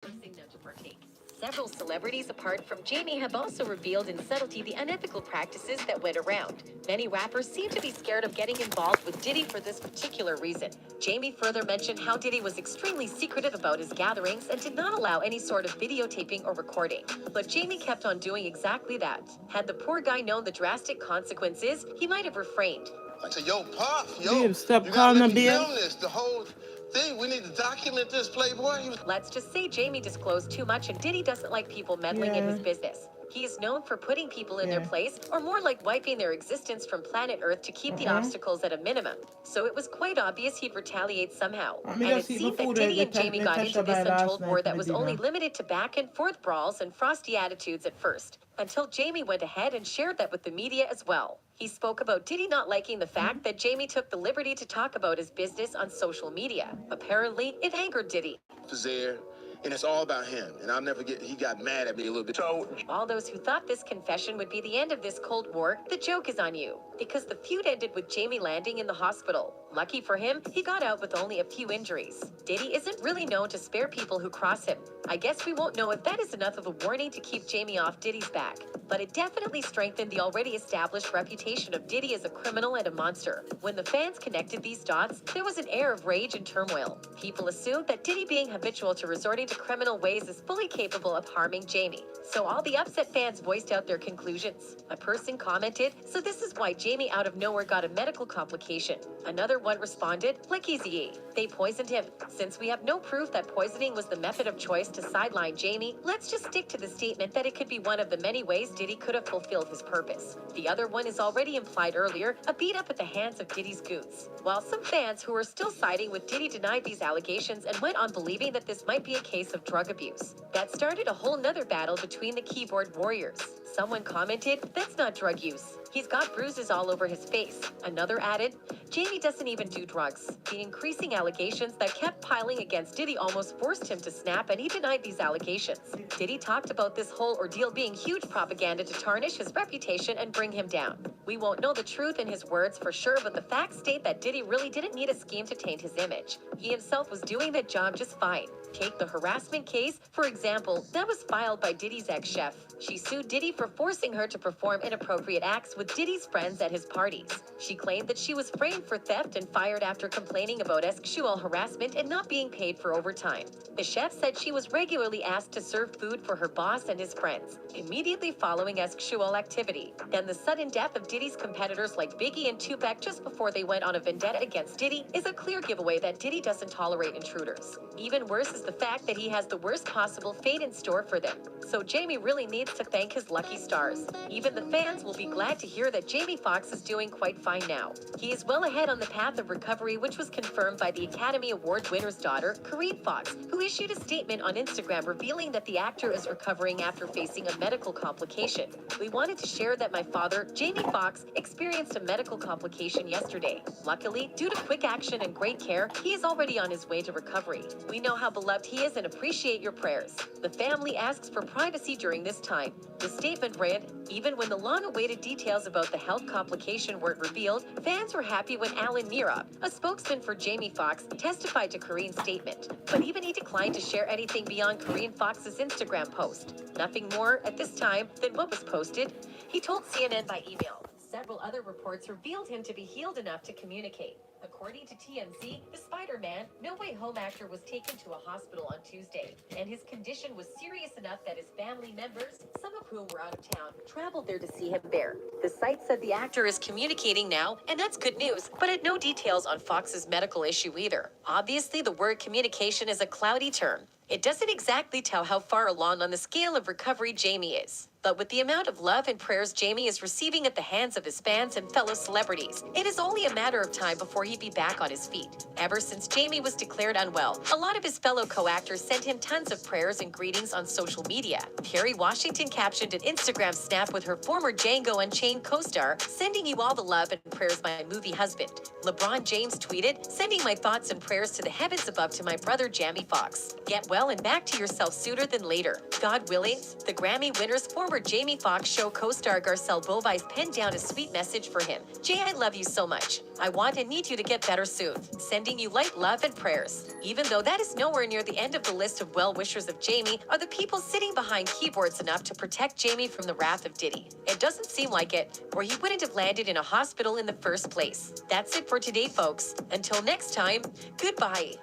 [SPEAKER 7] Forcing them to partake. Several celebrities apart from Jamie have also revealed in subtlety the unethical practices that went around. Many rappers seem to be scared of getting involved with Diddy for this particular reason. Jamie further mentioned how Diddy was extremely secretive about his gatherings and did not allow any sort of videotaping or recording. But Jamie kept on doing exactly that. Had the poor guy known the drastic consequences, he might have refrained.
[SPEAKER 16] I said, yo, Puff,
[SPEAKER 1] Babe, stop
[SPEAKER 16] you
[SPEAKER 1] calling
[SPEAKER 16] gotta
[SPEAKER 1] her
[SPEAKER 16] let me
[SPEAKER 1] babe.
[SPEAKER 16] film this. The whole thing, we need to document this, Playboy.
[SPEAKER 7] Let's just say Jamie disclosed too much and Diddy doesn't like people meddling in his business. He is known for putting people in their place, or more like wiping their existence from planet Earth to keep the obstacles at a minimum. So it was quite obvious he'd retaliate somehow. And it seemed that Diddy and Jamie got into this untold war that was only limited to back and forth brawls and frosty attitudes at first, until Jamie went ahead and shared that with the media as well. He spoke about Diddy not liking the fact that Jamie took the liberty to talk about his business on social media. Apparently, it angered Diddy.
[SPEAKER 16] Was there, and it's all about him. And I'll never he got mad at me a little bit. So,
[SPEAKER 7] all those who thought this confession would be the end of this Cold War, the joke is on you. Because the feud ended with Jamie landing in the hospital. Lucky for him, he got out with only a few injuries. Diddy isn't really known to spare people who cross him. I guess we won't know if that is enough of a warning to keep Jamie off Diddy's back. But it definitely strengthened the already established reputation of Diddy as a criminal and a monster. When the fans connected these dots, there was an air of rage and turmoil. People assumed that Diddy, being habitual to resorting to criminal ways, is fully capable of harming Jamie. So all the upset fans voiced out their conclusions. A person commented, "So this is why Jamie out of nowhere got a medical complication." Another one responded, "Like easy, they poisoned him. Since we have no proof that poisoning was the method of choice to sideline Jamie, let's just stick to the statement that it could be one of the many ways Diddy could have fulfilled his purpose." The other one is already implied earlier, a beat up at the hands of Diddy's goons. While some fans who are still siding with Diddy denied these allegations and went on believing that this might be a case of drug abuse. That started a whole nother battle between the keyboard warriors. Someone commented, "That's not drug use. He's got bruises all over his face." Another added, "Jamie doesn't even do drugs." The increasing allegations that kept piling against Diddy almost forced him to snap, and he denied these allegations. Diddy talked about this whole ordeal being huge propaganda to tarnish his reputation and bring him down. We won't know the truth in his words for sure, but the facts state that Diddy really didn't need a scheme to taint his image. He himself was doing that job just fine. Take the harassment case, for example, that was filed by Diddy's ex-chef. She sued Diddy for forcing her to perform inappropriate acts with Diddy's friends at his parties. She claimed that she was framed for theft and fired after complaining about sexual harassment and not being paid for overtime. The chef said she was regularly asked to serve food for her boss and his friends, immediately following sexual activity. Then the sudden death of Diddy's competitors like Biggie and Tupac just before they went on a vendetta against Diddy is a clear giveaway that Diddy doesn't tolerate intruders. Even worse is the fact that he has the worst possible fate in store for them. So Jamie really needs to thank his lucky stars. Even the fans will be glad to hear that Jamie Foxx is doing quite fine now. He is well ahead on the path of recovery, which was confirmed by the Academy Award winner's daughter, Corinne Foxx, who issued a statement on Instagram revealing that the actor is recovering after facing a medical complication. "We wanted to share that my father, Jamie Foxx, experienced a medical complication yesterday. Luckily, due to quick action and great care, he is already on his way to recovery. We know how beloved he is and appreciate your prayers. The family asks for privacy during this time." The statement read, "Even when the long-awaited details about the health complication weren't revealed, fans were happy when Alan Nirab, a spokesman for Jamie Foxx, testified to Corinne's statement. But even he declined to share anything beyond Corinne Foxx's Instagram post. Nothing more at this time than what was posted. He told CNN by email. Several other reports revealed him to be healed enough to communicate. According to TMZ, the Spider-Man, No Way Home actor was taken to a hospital on Tuesday, and his condition was serious enough that his family members, some of whom were out of town, traveled there to see him there. The site said the actor is communicating now, and that's good news, but had no details on Fox's medical issue either. Obviously, the word communication is a cloudy term. It doesn't exactly tell how far along on the scale of recovery Jamie is. But with the amount of love and prayers Jamie is receiving at the hands of his fans and fellow celebrities, it is only a matter of time before he'd be back on his feet. Ever since Jamie was declared unwell, a lot of his fellow co-actors sent him tons of prayers and greetings on social media. Kerry Washington captioned an Instagram snap with her former Django Unchained co-star, "Sending you all the love and prayers, my movie husband." LeBron James tweeted, "Sending my thoughts and prayers to the heavens above to my brother Jamie Foxx. Get well and back to yourself sooner than later. God willing." The Grammy winner's former Jamie Foxx show co-star Garcelle Beauvais penned down a sweet message for him. "Jay, I love you so much. I want and need you to get better soon. Sending you light love and prayers." Even though that is nowhere near the end of the list of well-wishers of Jamie are the people sitting behind keyboards enough to protect Jamie from the wrath of Diddy. It doesn't seem like it, or he wouldn't have landed in a hospital in the first place. That's it for today, folks. Until next time, goodbye.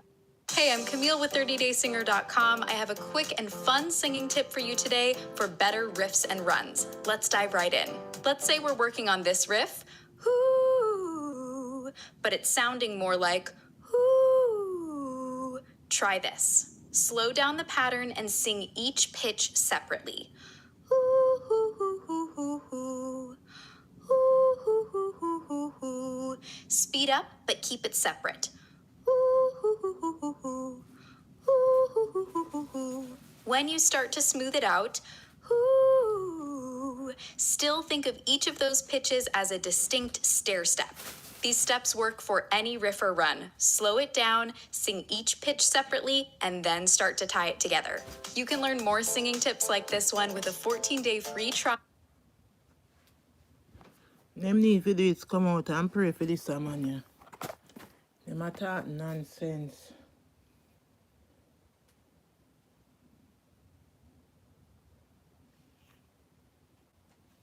[SPEAKER 18] Hey, I'm Camille with 30daysinger.com. I have a quick and fun singing tip for you today for better riffs and runs. Let's dive right in. Let's say we're working on this riff, ooh, but it's sounding more like ooh. Try this. Slow down the pattern and sing each pitch separately. Ooh, ooh, ooh, ooh, ooh, ooh. Ooh, ooh, ooh, ooh, ooh, ooh. Speed up, but keep it separate. When you start to smooth it out, still think of each of those pitches as a distinct stair step. These steps work for any riff or run. Slow it down, sing each pitch separately, and then start to tie it together. You can learn more singing tips like this one with a 14-day free trial.
[SPEAKER 1] Them need for this come out and pray for this man, yeah. Them a talk nonsense.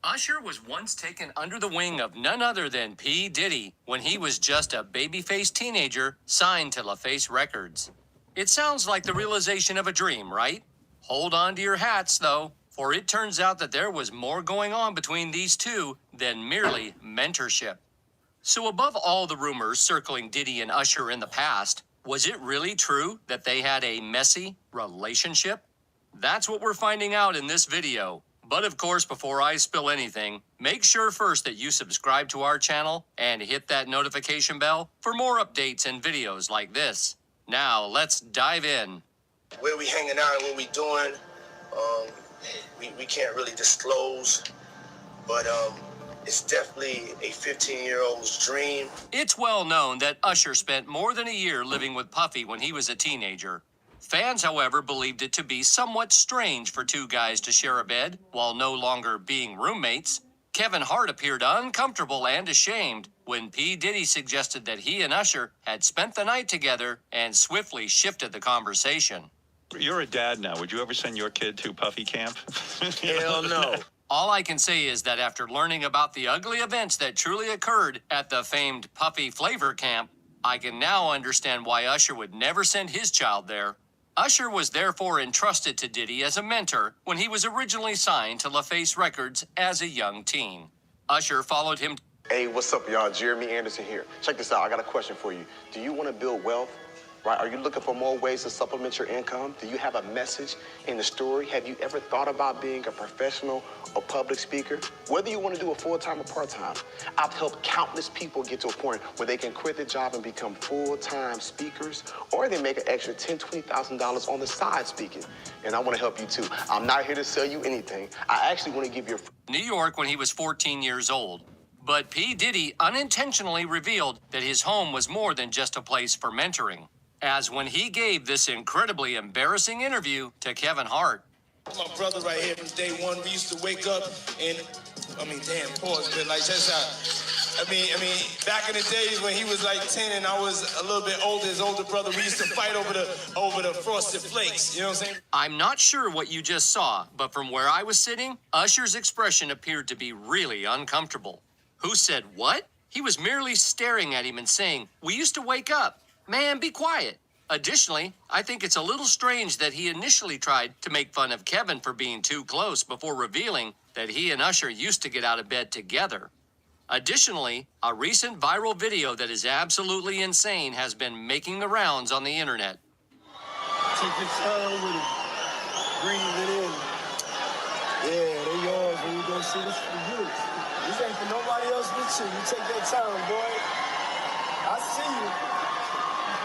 [SPEAKER 19] Usher was once taken under the wing of none other than P. Diddy when he was just a baby-faced teenager signed to LaFace Records. It sounds like the realization of a dream, right? Hold on to your hats, though, for it turns out that there was more going on between these two than merely mentorship. So above all the rumors circling Diddy and Usher in the past, was it really true that they had a messy relationship? That's what we're finding out in this video. But of course, before I spill anything, make sure first that you subscribe to our channel and hit that notification bell for more updates and videos like this. Now, let's dive in.
[SPEAKER 17] Where we hanging out and what we doing, we can't really disclose, but it's definitely a 15-year-old's dream.
[SPEAKER 19] It's well known that Usher spent more than a year living with Puffy when he was a teenager. Fans, however, believed it to be somewhat strange for two guys to share a bed while no longer being roommates. Kevin Hart appeared uncomfortable and ashamed when P. Diddy suggested that he and Usher had spent the night together and swiftly shifted the conversation.
[SPEAKER 20] You're a dad now. Would you ever send your kid to Puffy camp?
[SPEAKER 19] Hell no. All I can say is that after learning about the ugly events that truly occurred at the famed Puffy Flavor Camp, I can now understand why Usher would never send his child there. Usher was therefore entrusted to Diddy as a mentor when he was originally signed to LaFace Records as a young teen. Usher followed him.
[SPEAKER 21] Hey, what's up, y'all? Jeremy Anderson here. Check this out. I got a question for you. Do you want to build wealth? Right? Are you looking for more ways to supplement your income? Do you have a message in the story? Have you ever thought about being a professional or public speaker? Whether you want to do it full-time or part-time, I've helped countless people get to a point where they can quit their job and become full-time speakers, or they make an extra $10,000, $20,000 on the side speaking. And I want to help you too. I'm not here to sell you anything. I actually want to give you
[SPEAKER 19] New York when he was 14 years old. But P. Diddy unintentionally revealed that his home was more than just a place for mentoring, as when he gave this incredibly embarrassing interview to Kevin Hart.
[SPEAKER 22] My brother right here from day one, we used to wake up and, pause, but like that's how, back in the days when he was like 10 and I was a little bit older, his older brother, we used to fight over the Frosted Flakes, you know what I'm saying?
[SPEAKER 19] I'm not sure what you just saw, but from where I was sitting, Usher's expression appeared to be really uncomfortable. Who said what? He was merely staring at him and saying, "We used to wake up. Man, be quiet." Additionally, I think it's a little strange that he initially tried to make fun of Kevin for being too close before revealing that he and Usher used to get out of bed together. Additionally, a recent viral video that is absolutely insane has been making the rounds on the internet.
[SPEAKER 22] Take your time with it. Breathe it in. Yeah, they yours when you go see this for you. This ain't for nobody else but you. You take that time, boy. I see you.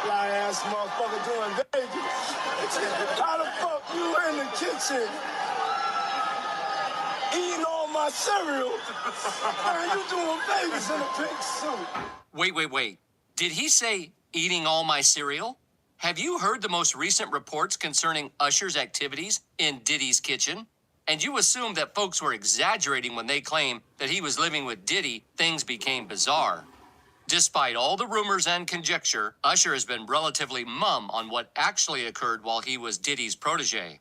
[SPEAKER 22] Fly ass motherfucker doing Vegas. How the fuck you in the kitchen? Eating all my cereal. Man, you doing Vegas in a pink suit.
[SPEAKER 19] Wait. Did he say eating all my cereal? Have you heard the most recent reports concerning Usher's activities in Diddy's kitchen? And you assume that folks were exaggerating when they claim that he was living with Diddy, things became bizarre. Despite all the rumors and conjecture, Usher has been relatively mum on what actually occurred while he was Diddy's protege.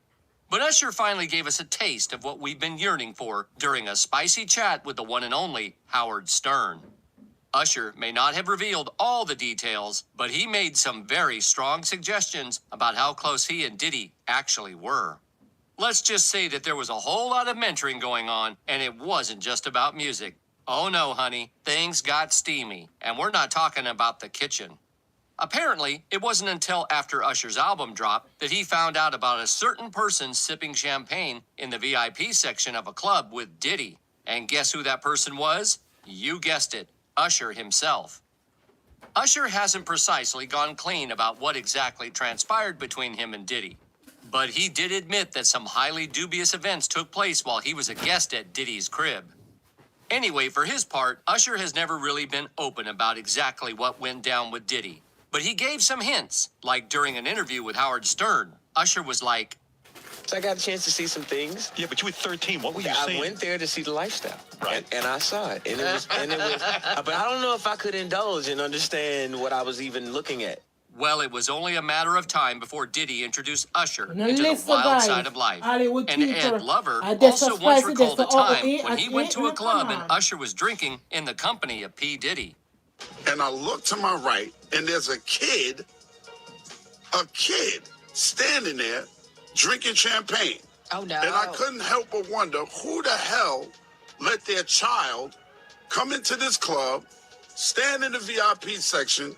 [SPEAKER 19] But Usher finally gave us a taste of what we've been yearning for during a spicy chat with the one and only Howard Stern. Usher may not have revealed all the details, but he made some very strong suggestions about how close he and Diddy actually were. Let's just say that there was a whole lot of mentoring going on, and it wasn't just about music. Oh no, honey, things got steamy, and we're not talking about the kitchen. Apparently, it wasn't until after Usher's album dropped that he found out about a certain person sipping champagne in the VIP section of a club with Diddy. And guess who that person was? You guessed it, Usher himself. Usher hasn't precisely gone clean about what exactly transpired between him and Diddy. But he did admit that some highly dubious events took place while he was a guest at Diddy's crib. Anyway, for his part, Usher has never really been open about exactly what went down with Diddy. But he gave some hints, like during an interview with Howard Stern. Usher was like,
[SPEAKER 3] So I got a chance to see some things.
[SPEAKER 20] Yeah, but you were 13. What were you
[SPEAKER 3] I
[SPEAKER 20] seeing?
[SPEAKER 3] went there to see the lifestyle,
[SPEAKER 20] Right.
[SPEAKER 3] and I saw it, and it was, but I don't know if I could indulge and understand what I was even looking at.
[SPEAKER 19] well, it was only a matter of time before Diddy introduced Usher
[SPEAKER 1] Now
[SPEAKER 19] into the
[SPEAKER 1] listen,
[SPEAKER 19] wild
[SPEAKER 1] guys.
[SPEAKER 19] side of life.
[SPEAKER 1] Hollywood
[SPEAKER 19] And
[SPEAKER 1] teacher.
[SPEAKER 19] Ed Lover
[SPEAKER 1] I just
[SPEAKER 19] also once
[SPEAKER 1] spicy,
[SPEAKER 19] recalled a
[SPEAKER 1] just the
[SPEAKER 19] time
[SPEAKER 1] OE,
[SPEAKER 19] when he went to a
[SPEAKER 1] come
[SPEAKER 19] club and
[SPEAKER 1] on.
[SPEAKER 19] Usher was drinking in the company of P. Diddy.
[SPEAKER 2] And I look to my right, and there's a kid standing there drinking champagne.
[SPEAKER 10] Oh, no.
[SPEAKER 2] And I couldn't help but wonder who the hell let their child come into this club, stand in the VIP section,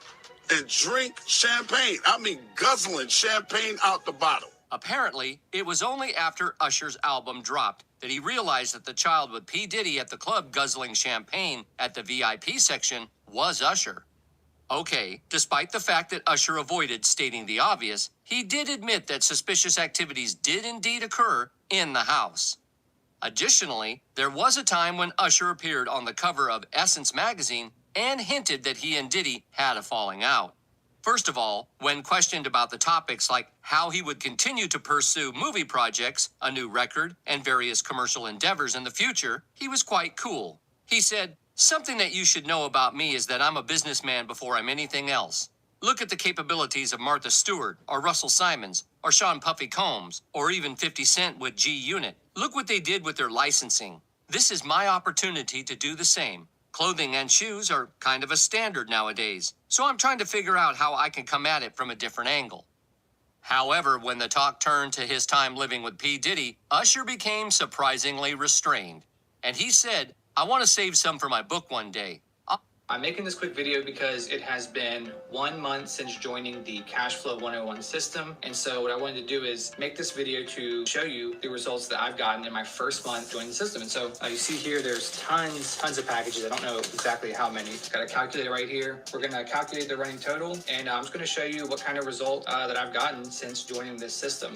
[SPEAKER 2] and drink champagne. I mean, guzzling champagne out the bottle.
[SPEAKER 19] Apparently, it was only after Usher's album dropped that he realized that the child with P. Diddy at the club guzzling champagne at the VIP section was Usher. Okay, despite the fact that Usher avoided stating the obvious, he did admit that suspicious activities did indeed occur in the house. Additionally, there was a time when Usher appeared on the cover of Essence magazine and hinted that he and Diddy had a falling out. First of all, when questioned about the topics like how he would continue to pursue movie projects, a new record, and various commercial endeavors in the future, he was quite cool. He said, "Something that you should know about me is that I'm a businessman before I'm anything else. Look at the capabilities of Martha Stewart, or Russell Simons, or Sean Puffy Combs, or even 50 Cent with G-Unit. Look what they did with their licensing. This is my opportunity to do the same. Clothing and shoes are kind of a standard nowadays, so I'm trying to figure out how I can come at it from a different angle." However, when the talk turned to his time living with P. Diddy, Usher became surprisingly restrained. And he said, "I want to save some for my book one day.
[SPEAKER 4] I'm making this quick video because it has been 1 month since joining the Cashflow 101 system. And so what I wanted to do is make this video to show you the results that I've gotten in my first month joining the system. And so you see here, there's tons of packages. I don't know exactly how many. Got a calculator right here. We're going to calculate the running total. And I'm just going to show you what kind of result that I've gotten since joining this system.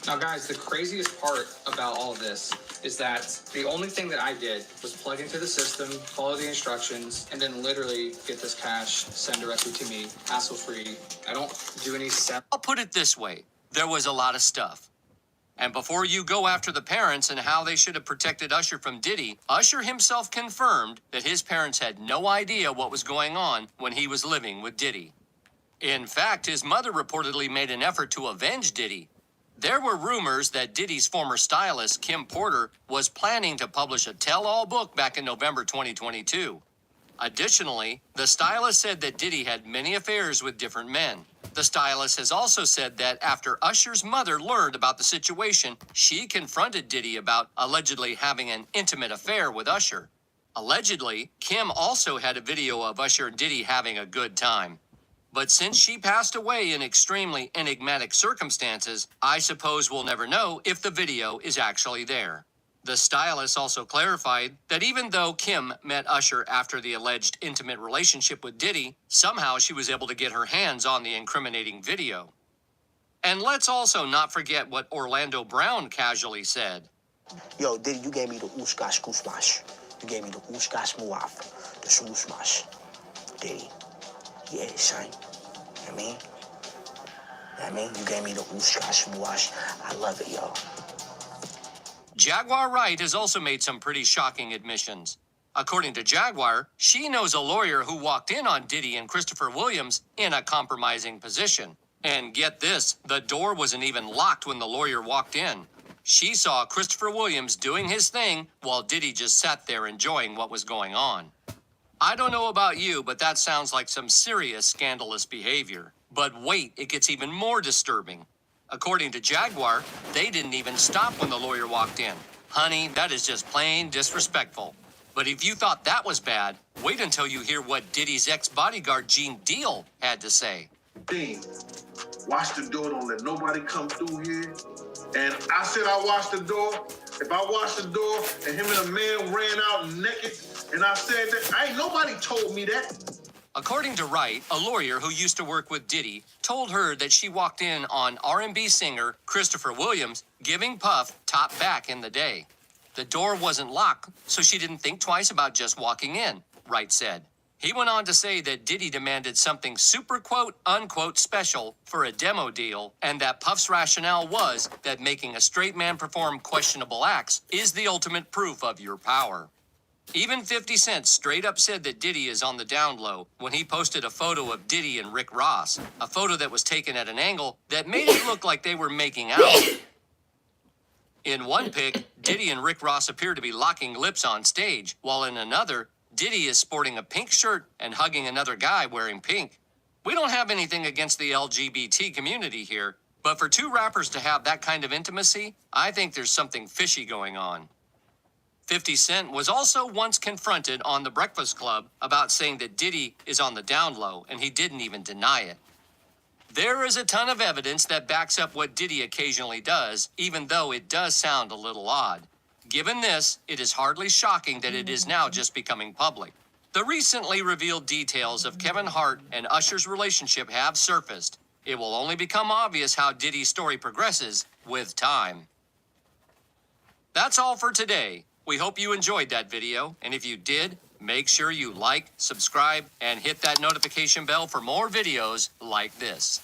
[SPEAKER 4] Now guys, the craziest part about all of this is that the only thing that I did was plug into the system, follow the instructions, and then literally get this cash sent directly to me, hassle-free. I don't do any
[SPEAKER 19] I'll put it this way. There was a lot of stuff. And before you go after the parents and how they should have protected Usher from Diddy, Usher himself confirmed that his parents had no idea what was going on when he was living with Diddy. In fact, his mother reportedly made an effort to avenge Diddy. There were rumors that Diddy's former stylist, Kim Porter, was planning to publish a tell-all book back in November 2022. Additionally, the stylist said that Diddy had many affairs with different men. The stylist has also said that after Usher's mother learned about the situation, she confronted Diddy about allegedly having an intimate affair with Usher. Allegedly, Kim also had a video of Usher and Diddy having a good time. But since she passed away in extremely enigmatic circumstances, I suppose we'll never know if the video is actually there. The stylist also clarified that even though Kim met Usher after the alleged intimate relationship with Diddy, somehow she was able to get her hands on the incriminating video. And let's also not forget what Orlando Brown casually said.
[SPEAKER 21] Yo, Diddy, you gave me the ooshkash kushmash. You gave me the ooshkash muaf, the shmooshmash. Diddy. Yeah, son. You know what I mean? You know what I mean? You gave me the ooshkash muash. I love it, yo.
[SPEAKER 19] Jaguar Wright has also made some pretty shocking admissions. According to Jaguar, she knows a lawyer who walked in on Diddy and Christopher Williams in a compromising position. And get this, the door wasn't even locked when the lawyer walked in. She saw Christopher Williams doing his thing while Diddy just sat there enjoying what was going on. I don't know about you, but that sounds like some serious scandalous behavior. But wait, it gets even more disturbing. According to Jaguar, they didn't even stop when the lawyer walked in. Honey, that is just plain disrespectful. But if you thought that was bad, wait until you hear what Diddy's ex-bodyguard Gene Deal had to say.
[SPEAKER 5] Dean, watch the door, don't let nobody come through here. And I said I watched the door. If I watched the door and him and a man ran out naked, and I said that, ain't nobody told me that.
[SPEAKER 19] According to Wright, a lawyer who used to work with Diddy told her that she walked in on R&B singer Christopher Williams giving Puff top back in the day. The door wasn't locked, so she didn't think twice about just walking in, Wright said. He went on to say that Diddy demanded something super quote unquote special for a demo deal, and that Puff's rationale was that making a straight man perform questionable acts is the ultimate proof of your power. Even 50 Cent straight up said that Diddy is on the down low when he posted a photo of Diddy and Rick Ross, a photo that was taken at an angle that made it look like they were making out. In one pic, Diddy and Rick Ross appear to be locking lips on stage, while in another, Diddy is sporting a pink shirt and hugging another guy wearing pink. We don't have anything against the LGBT community here, but for two rappers to have that kind of intimacy, I think there's something fishy going on. 50 Cent was also once confronted on The Breakfast Club about saying that Diddy is on the down low, and he didn't even deny it. There is a ton of evidence that backs up what Diddy occasionally does, even though it does sound a little odd. Given this, it is hardly shocking that it is now just becoming public. The recently revealed details of Kevin Hart and Usher's relationship have surfaced. It will only become obvious how Diddy's story progresses with time. That's all for today. We hope you enjoyed that video, and if you did, make sure you like, subscribe, and hit that notification bell for more videos like this.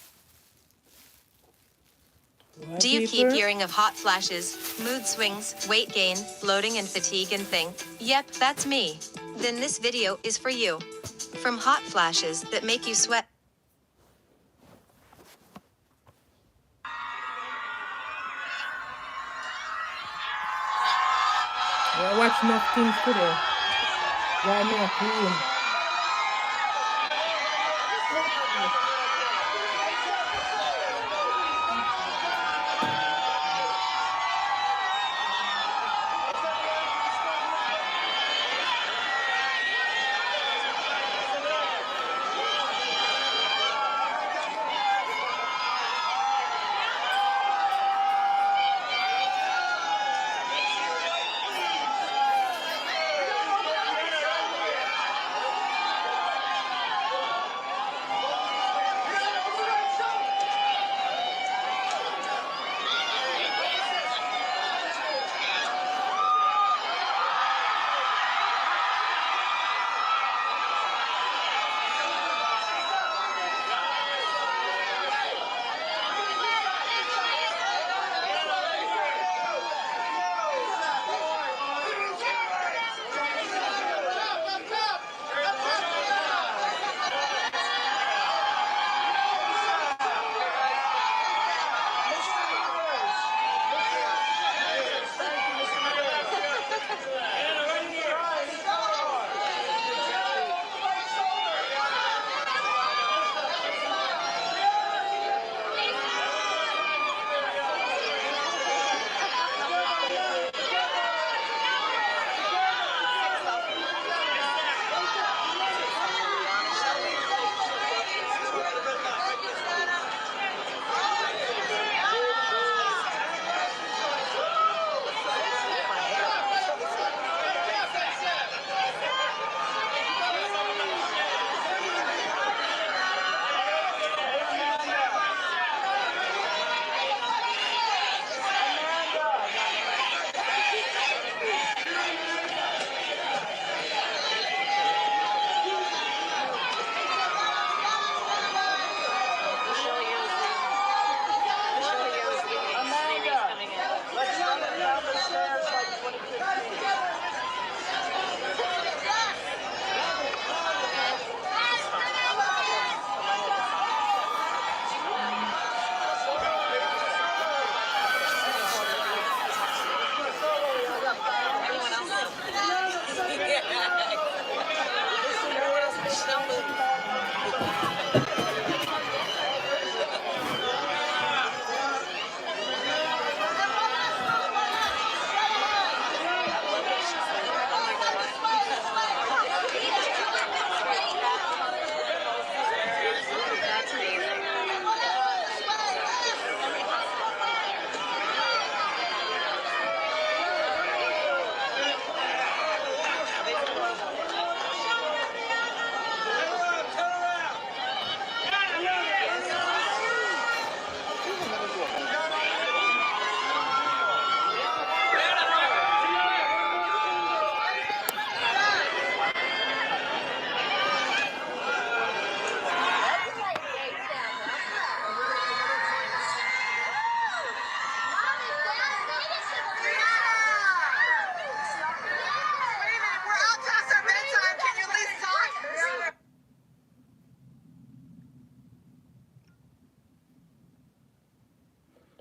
[SPEAKER 7] Do you keep hearing of hot flashes, mood swings, weight gain, bloating and fatigue and think, yep, that's me? Then this video is for you. From hot flashes that make you sweat.
[SPEAKER 1] I watch enough things today. Why not clean?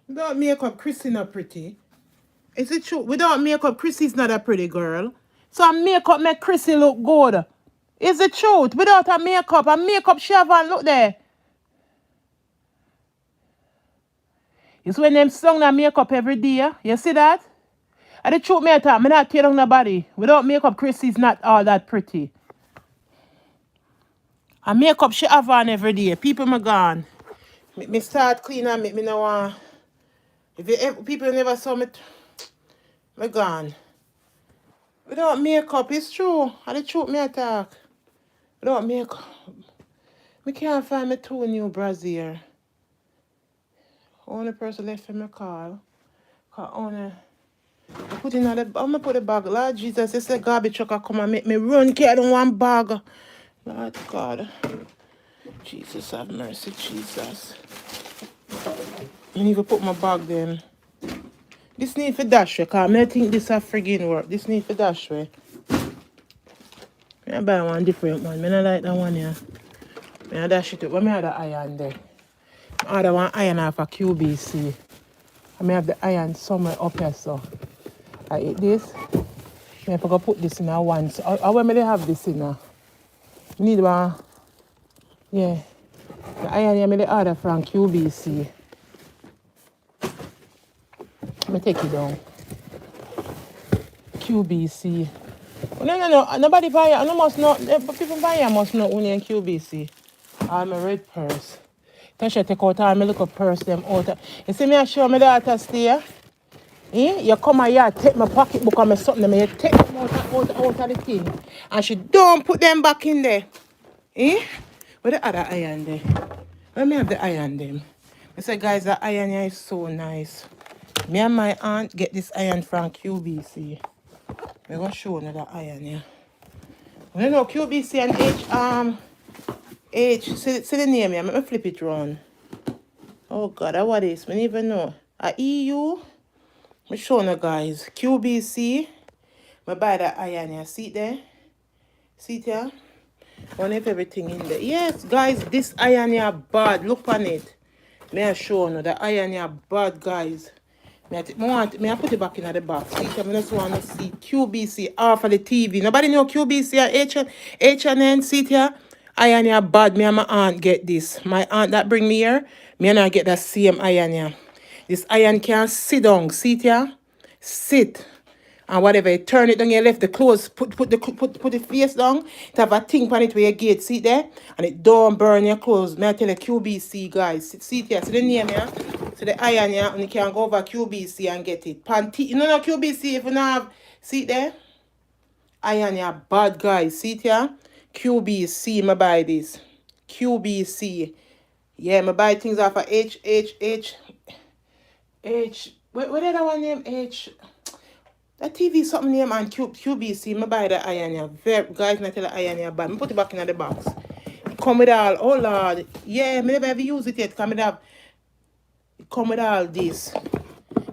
[SPEAKER 1] Without makeup, Chrissy not pretty. Is it true? Without makeup, Chrissy's not a pretty girl. So makeup make Chrissy look good. Is the truth? Without a makeup she have on, look there. It's when them sung that makeup every day. You see that? And the truth me I talk, me not tear down nobody. Without makeup, Chrissy's not all that pretty. And makeup she have on every day. People me gone. Me start clean and me no want. If you ever, people never saw me, me gone. Without makeup, it's true. And the truth me I talk. Without makeup, me can't find my two new brassiere. Only person left for me call. Cause only I put in the I'm gonna put the bag. Lord Jesus, it's a garbage truck come and make me run. I don't want bag. Lord God. Jesus have mercy, Jesus. I need to put my bag then. This need for dash way, cause I think this a friggin' work. This need for dash way. I buy one different one. I don't like that one here. I dash it up. Where me have the iron there? I other one iron off a QBC. I have the iron somewhere up here, so I eat this. I have to put this in a one. So how when they have this in a? Need one. Yeah. The iron here, I order from QBC. Let me take it down. QBC. Oh, no. Nobody buy it. No must not. People buy it must not only in QBC. I'm a red purse. Tasha take out all my little purse them out. You see me I show my daughter stay. You come here, take my pocketbook and my something, and you take them out of the thing. And she don't put them back in there. Where the other iron there? Where me have the iron them? I say, guys, the iron here is so nice. Me and my aunt get this iron from QBC. I'm going to show you the iron here. You know, QBC and see the name here. Let me flip it round. Oh, God, what is this? I don't even know. EU? I'm showing you guys. QBC. I buy that iron here. See it there? See it here? One of everything in there. Yes, guys, this iron here bad. Look on it. May I show you the iron here bad, guys. May I put it back in the box. See, I just want to see QBC off of the TV. Nobody know QBC or H&N. See it here? Iron here bad. Me and my aunt get this. My aunt that bring me here, me and I get that same iron here. This iron can sit down. See it here? Sit. And whatever, you turn it down, you left the clothes, put the face down, it have a thing on it where you get, see it there? And it don't burn your clothes. May I tell you, QBC, guys. See it here, see the name here? See the iron here, and you can go over QBC and get it. Panty, you know no QBC if you don't have, see it there? Iron here, bad, guys. See it here? QBC, I buy this. QBC. Yeah, I buy things off of H. What did that one name? H. That TV something name and QBC. I buy the iron here. Very, guys, I tell the iron here, but I put it back in the box. It come with all, oh Lord. Yeah, I never ever use it yet. It come with all this.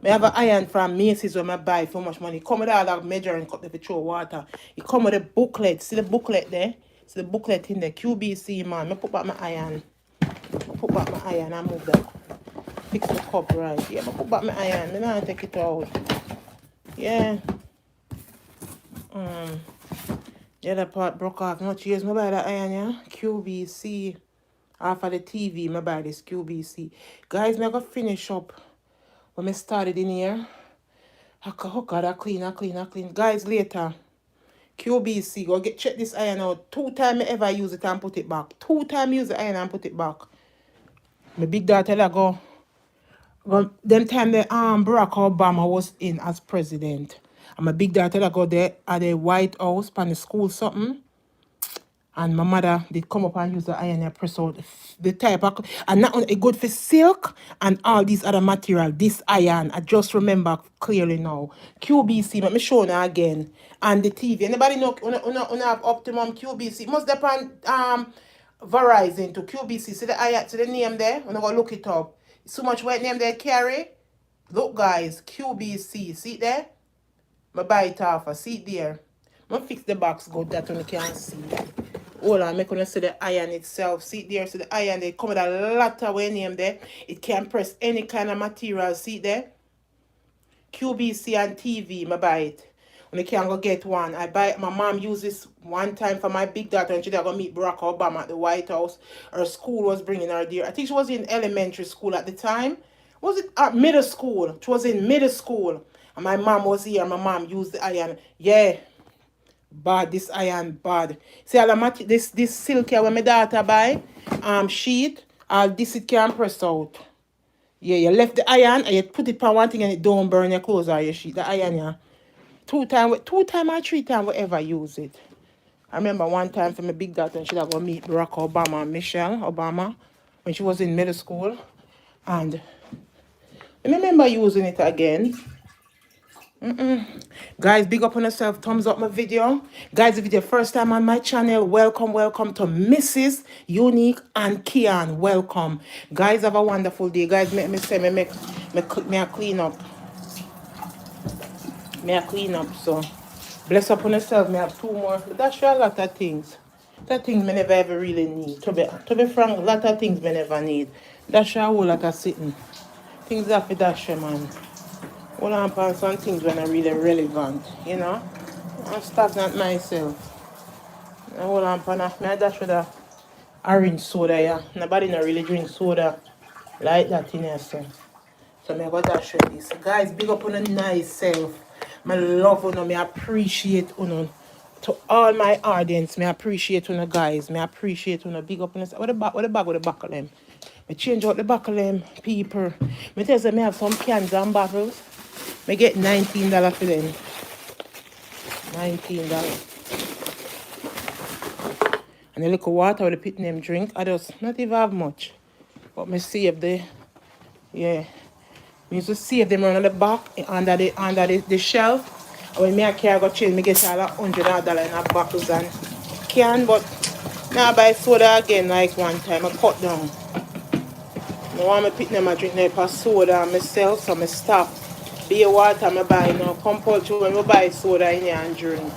[SPEAKER 1] I have an iron from Macy's when I buy for much money. It come with all that measuring cup if you throw water. It come with a booklet. See the booklet there? See the booklet in there. QBC, man. I put back my iron. I move that. Fix the cup right. Yeah, I put back my iron. I don't take it out. Yeah. The other part broke off. Not use my by the iron, yeah. QBC. Off of the TV, I buy this QBC. Guys, I'm going to finish up when I started in here. Oh God, I clean. Guys, later. QBC, go check this iron out. 2 times I ever use it and put it back. 2 times use the iron and put it back. My big daughter that go them time the Barack Obama was in as president. And my big daughter that go there at the White House pan the school something. And my mother did come up and use the iron and press out the type of, and not only good for silk and all these other material. This iron, I just remember clearly now. QBC, let me show you again. And the TV. Anybody know una have Optimum QBC? Must depend Verizon to QBC. See the iron, see the name there? When I go look it up. So much white name there carry. Look guys, QBC. See it there? I buy it off. See it there. I fix the box good that one you can see. Hold on, I'm going to see the iron itself. See it there, see the iron, they come with a lot of way name there. It can press any kind of material. See it there? QBC and TV, I buy it. When you can go get one. I buy it. My mom used this one time for my big daughter and she did go meet Barack Obama at the White House. Her school was bringing her there. I think she was in elementary school at the time. Was it middle school? She was in middle school. And my mom was here. My mom used the iron. Yeah. Bad, this iron bad. See all the this silk here when my daughter buy sheet, all this it can press out. Yeah, you left the iron and you put it on one thing and it don't burn your clothes or your sheet. The iron yeah. 2 time or 3 times whatever use it. I remember one time for my big daughter and she had go meet Barack Obama and Michelle Obama when she was in middle school. And I remember using it again. Guys, big up on yourself. Thumbs up my video. Guys, if it's your first time on my channel, welcome to Mrs. Unique and Kian. Welcome. Guys, have a wonderful day. Guys, make me say me clean up. Me clean up. So bless up on yourself. Me have 2 more. That's a lot of things. That things me never ever really need. To be frank, a lot of things me never need. That's a whole lot of sitting. Things that for dash man. Hold on for some things when are really relevant, you know. I'm stagnant myself. I hold on for that. I dash with a orange soda, yeah. Nobody not really drink soda like that in here, so. So I go dash with this. Guys, big up on a nice self. I love you, I appreciate you. To all my audience, I appreciate you guys. I appreciate you. Big up on yourself. What the bag with the buckle them? I change out the buckle them, people. I tell you, I have some cans and bottles. I get $19 for them. $19. And a little water with the pit them drink. I just not even have much. But I save the, yeah. I used to save them around the back, under the shelf. And when I carry go change, I get all $100 in bottles and can. But now I buy soda again like one time. I cut down. I want to pick them and drink them for soda myself, so I stop. Beer water I buy now. Compulsory when I buy soda in here and drink.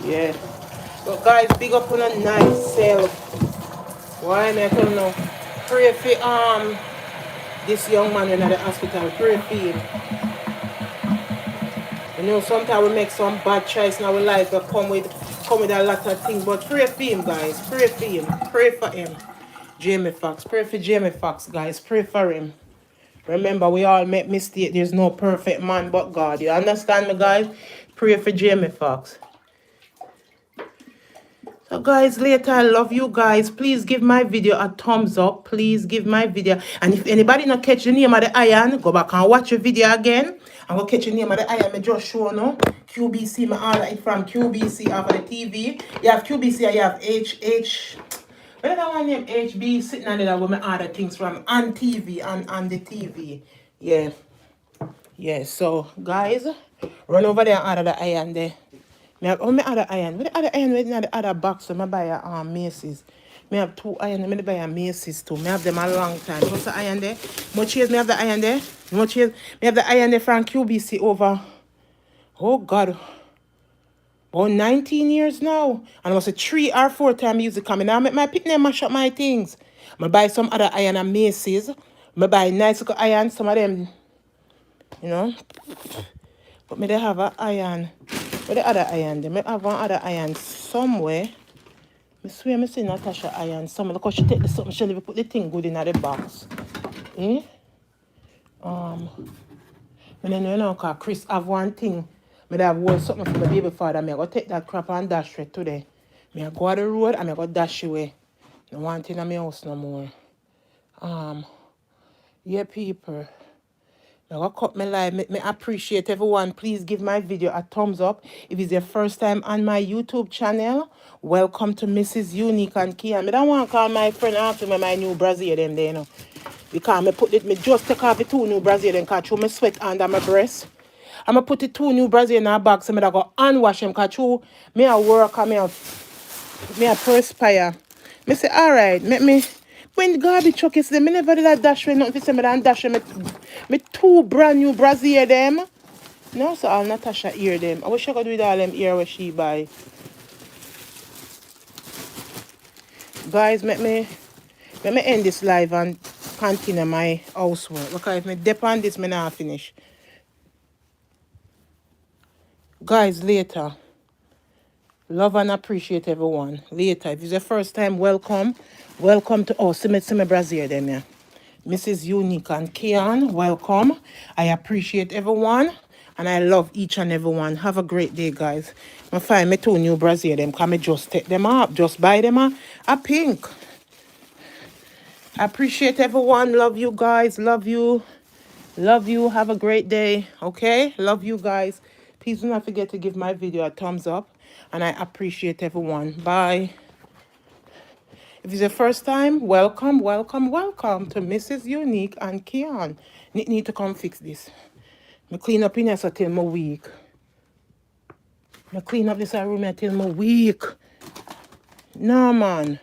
[SPEAKER 1] Yeah. But guys, big up on a nice self. Why am I telling you? Pray for this young man in the hospital. Pray for him. You know, sometimes we make some bad choice in our life that come with a lot of things. But pray for him, guys. Pray for him. Pray for him. Jamie Foxx. Pray for Jamie Foxx, guys. Pray for him. Remember, we all make mistakes. There's no perfect man but God. You understand me, guys? Pray for Jamie Foxx. So, guys, later, I love you guys. Please give my video a thumbs up. Please give my video. And if anybody not catch the name of the iron, go back and watch the video again. I'm going to catch the name of the iron. I just show no. QBC, I order it from QBC over the TV. You have QBC and you have HH. Where that one name HB sitting on there where I order things from on TV and on the TV. Yeah. Yeah, so guys, run over there and order the iron there. Me other iron. With the other iron in the other box, so I buy a Macy's. I have 2 iron, I buy a Macy's too. I have them a long time. What's the iron there? Much years I have the iron there. Much years I have the iron there from QBC over. Oh God. About 19 years now. And it was a 3 or 4 time use it coming. Now I make my pick name mash up my things. I buy some other iron at Macy's. I buy nice little iron, some of them, you know. But they have an iron. Where the other iron? They may have one other iron somewhere. I swear I see Natasha iron some because she take the something, she never put the thing good in the box. Eh? And then you know, cause Chris have one thing. Me have wore something for my baby father. Me I go take that crap and dash it today. Me I go on the road and I go dash away. No one thing in my house no more. Yeah, people. I go cut my live. Me appreciate everyone. Please give my video a thumbs up. If it's your first time on my YouTube channel, welcome to Mrs. Unique and Kia. Me don't want to call my friend after me my new brazier them there, you know. Because me just take off the 2 new brazier them because through my sweat under my breast. I'm going to put the 2 new brazier in a bag so I go and wash them because through me a work and me a perspire. Me say, alright, make me when the garbage truck is there, me never did that dash when nothing to say me and dash me 2 brand new brazier them. No, so I'll Natasha ear them. I wish I could do with all them ear where she buy. Guys, let me end this live and continue my housework. Because if me dip on this, me not finish. Guys, later. Love and appreciate everyone. Later. If it's the first time, welcome. Welcome to see me Brazil them, yeah. Mrs. Unique and Kian, welcome. I appreciate everyone. And I love each and everyone. Have a great day, guys. I find me 2 new Brazil them. Can me just take them up. Just buy them a pink. I appreciate everyone. Love you guys. Love you. Love you. Have a great day. Okay? Love you guys. Please do not forget to give my video a thumbs up. And I appreciate everyone. Bye. If it's your first time, welcome, welcome, welcome to Mrs. Unique and Kian. Need to come fix this. I clean up in here so till my week. I clean up this room until my week. No, man.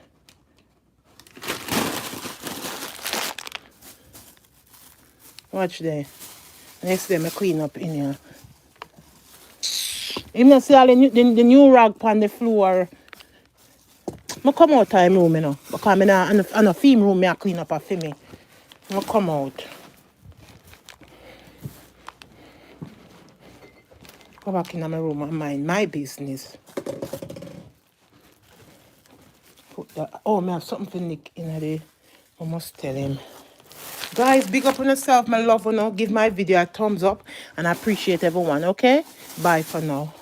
[SPEAKER 1] Watch there. Next day, I clean up in here. You know, see all the new rag on the floor. I come out time room, you know. Because I'm in a theme room, I clean up for me. I come out. Go back in my room and mind my business. Put that. Oh, I have something for Nick in there. I must tell him. Guys, big up on yourself, my love. Give my video a thumbs up. And I appreciate everyone, okay? Bye for now.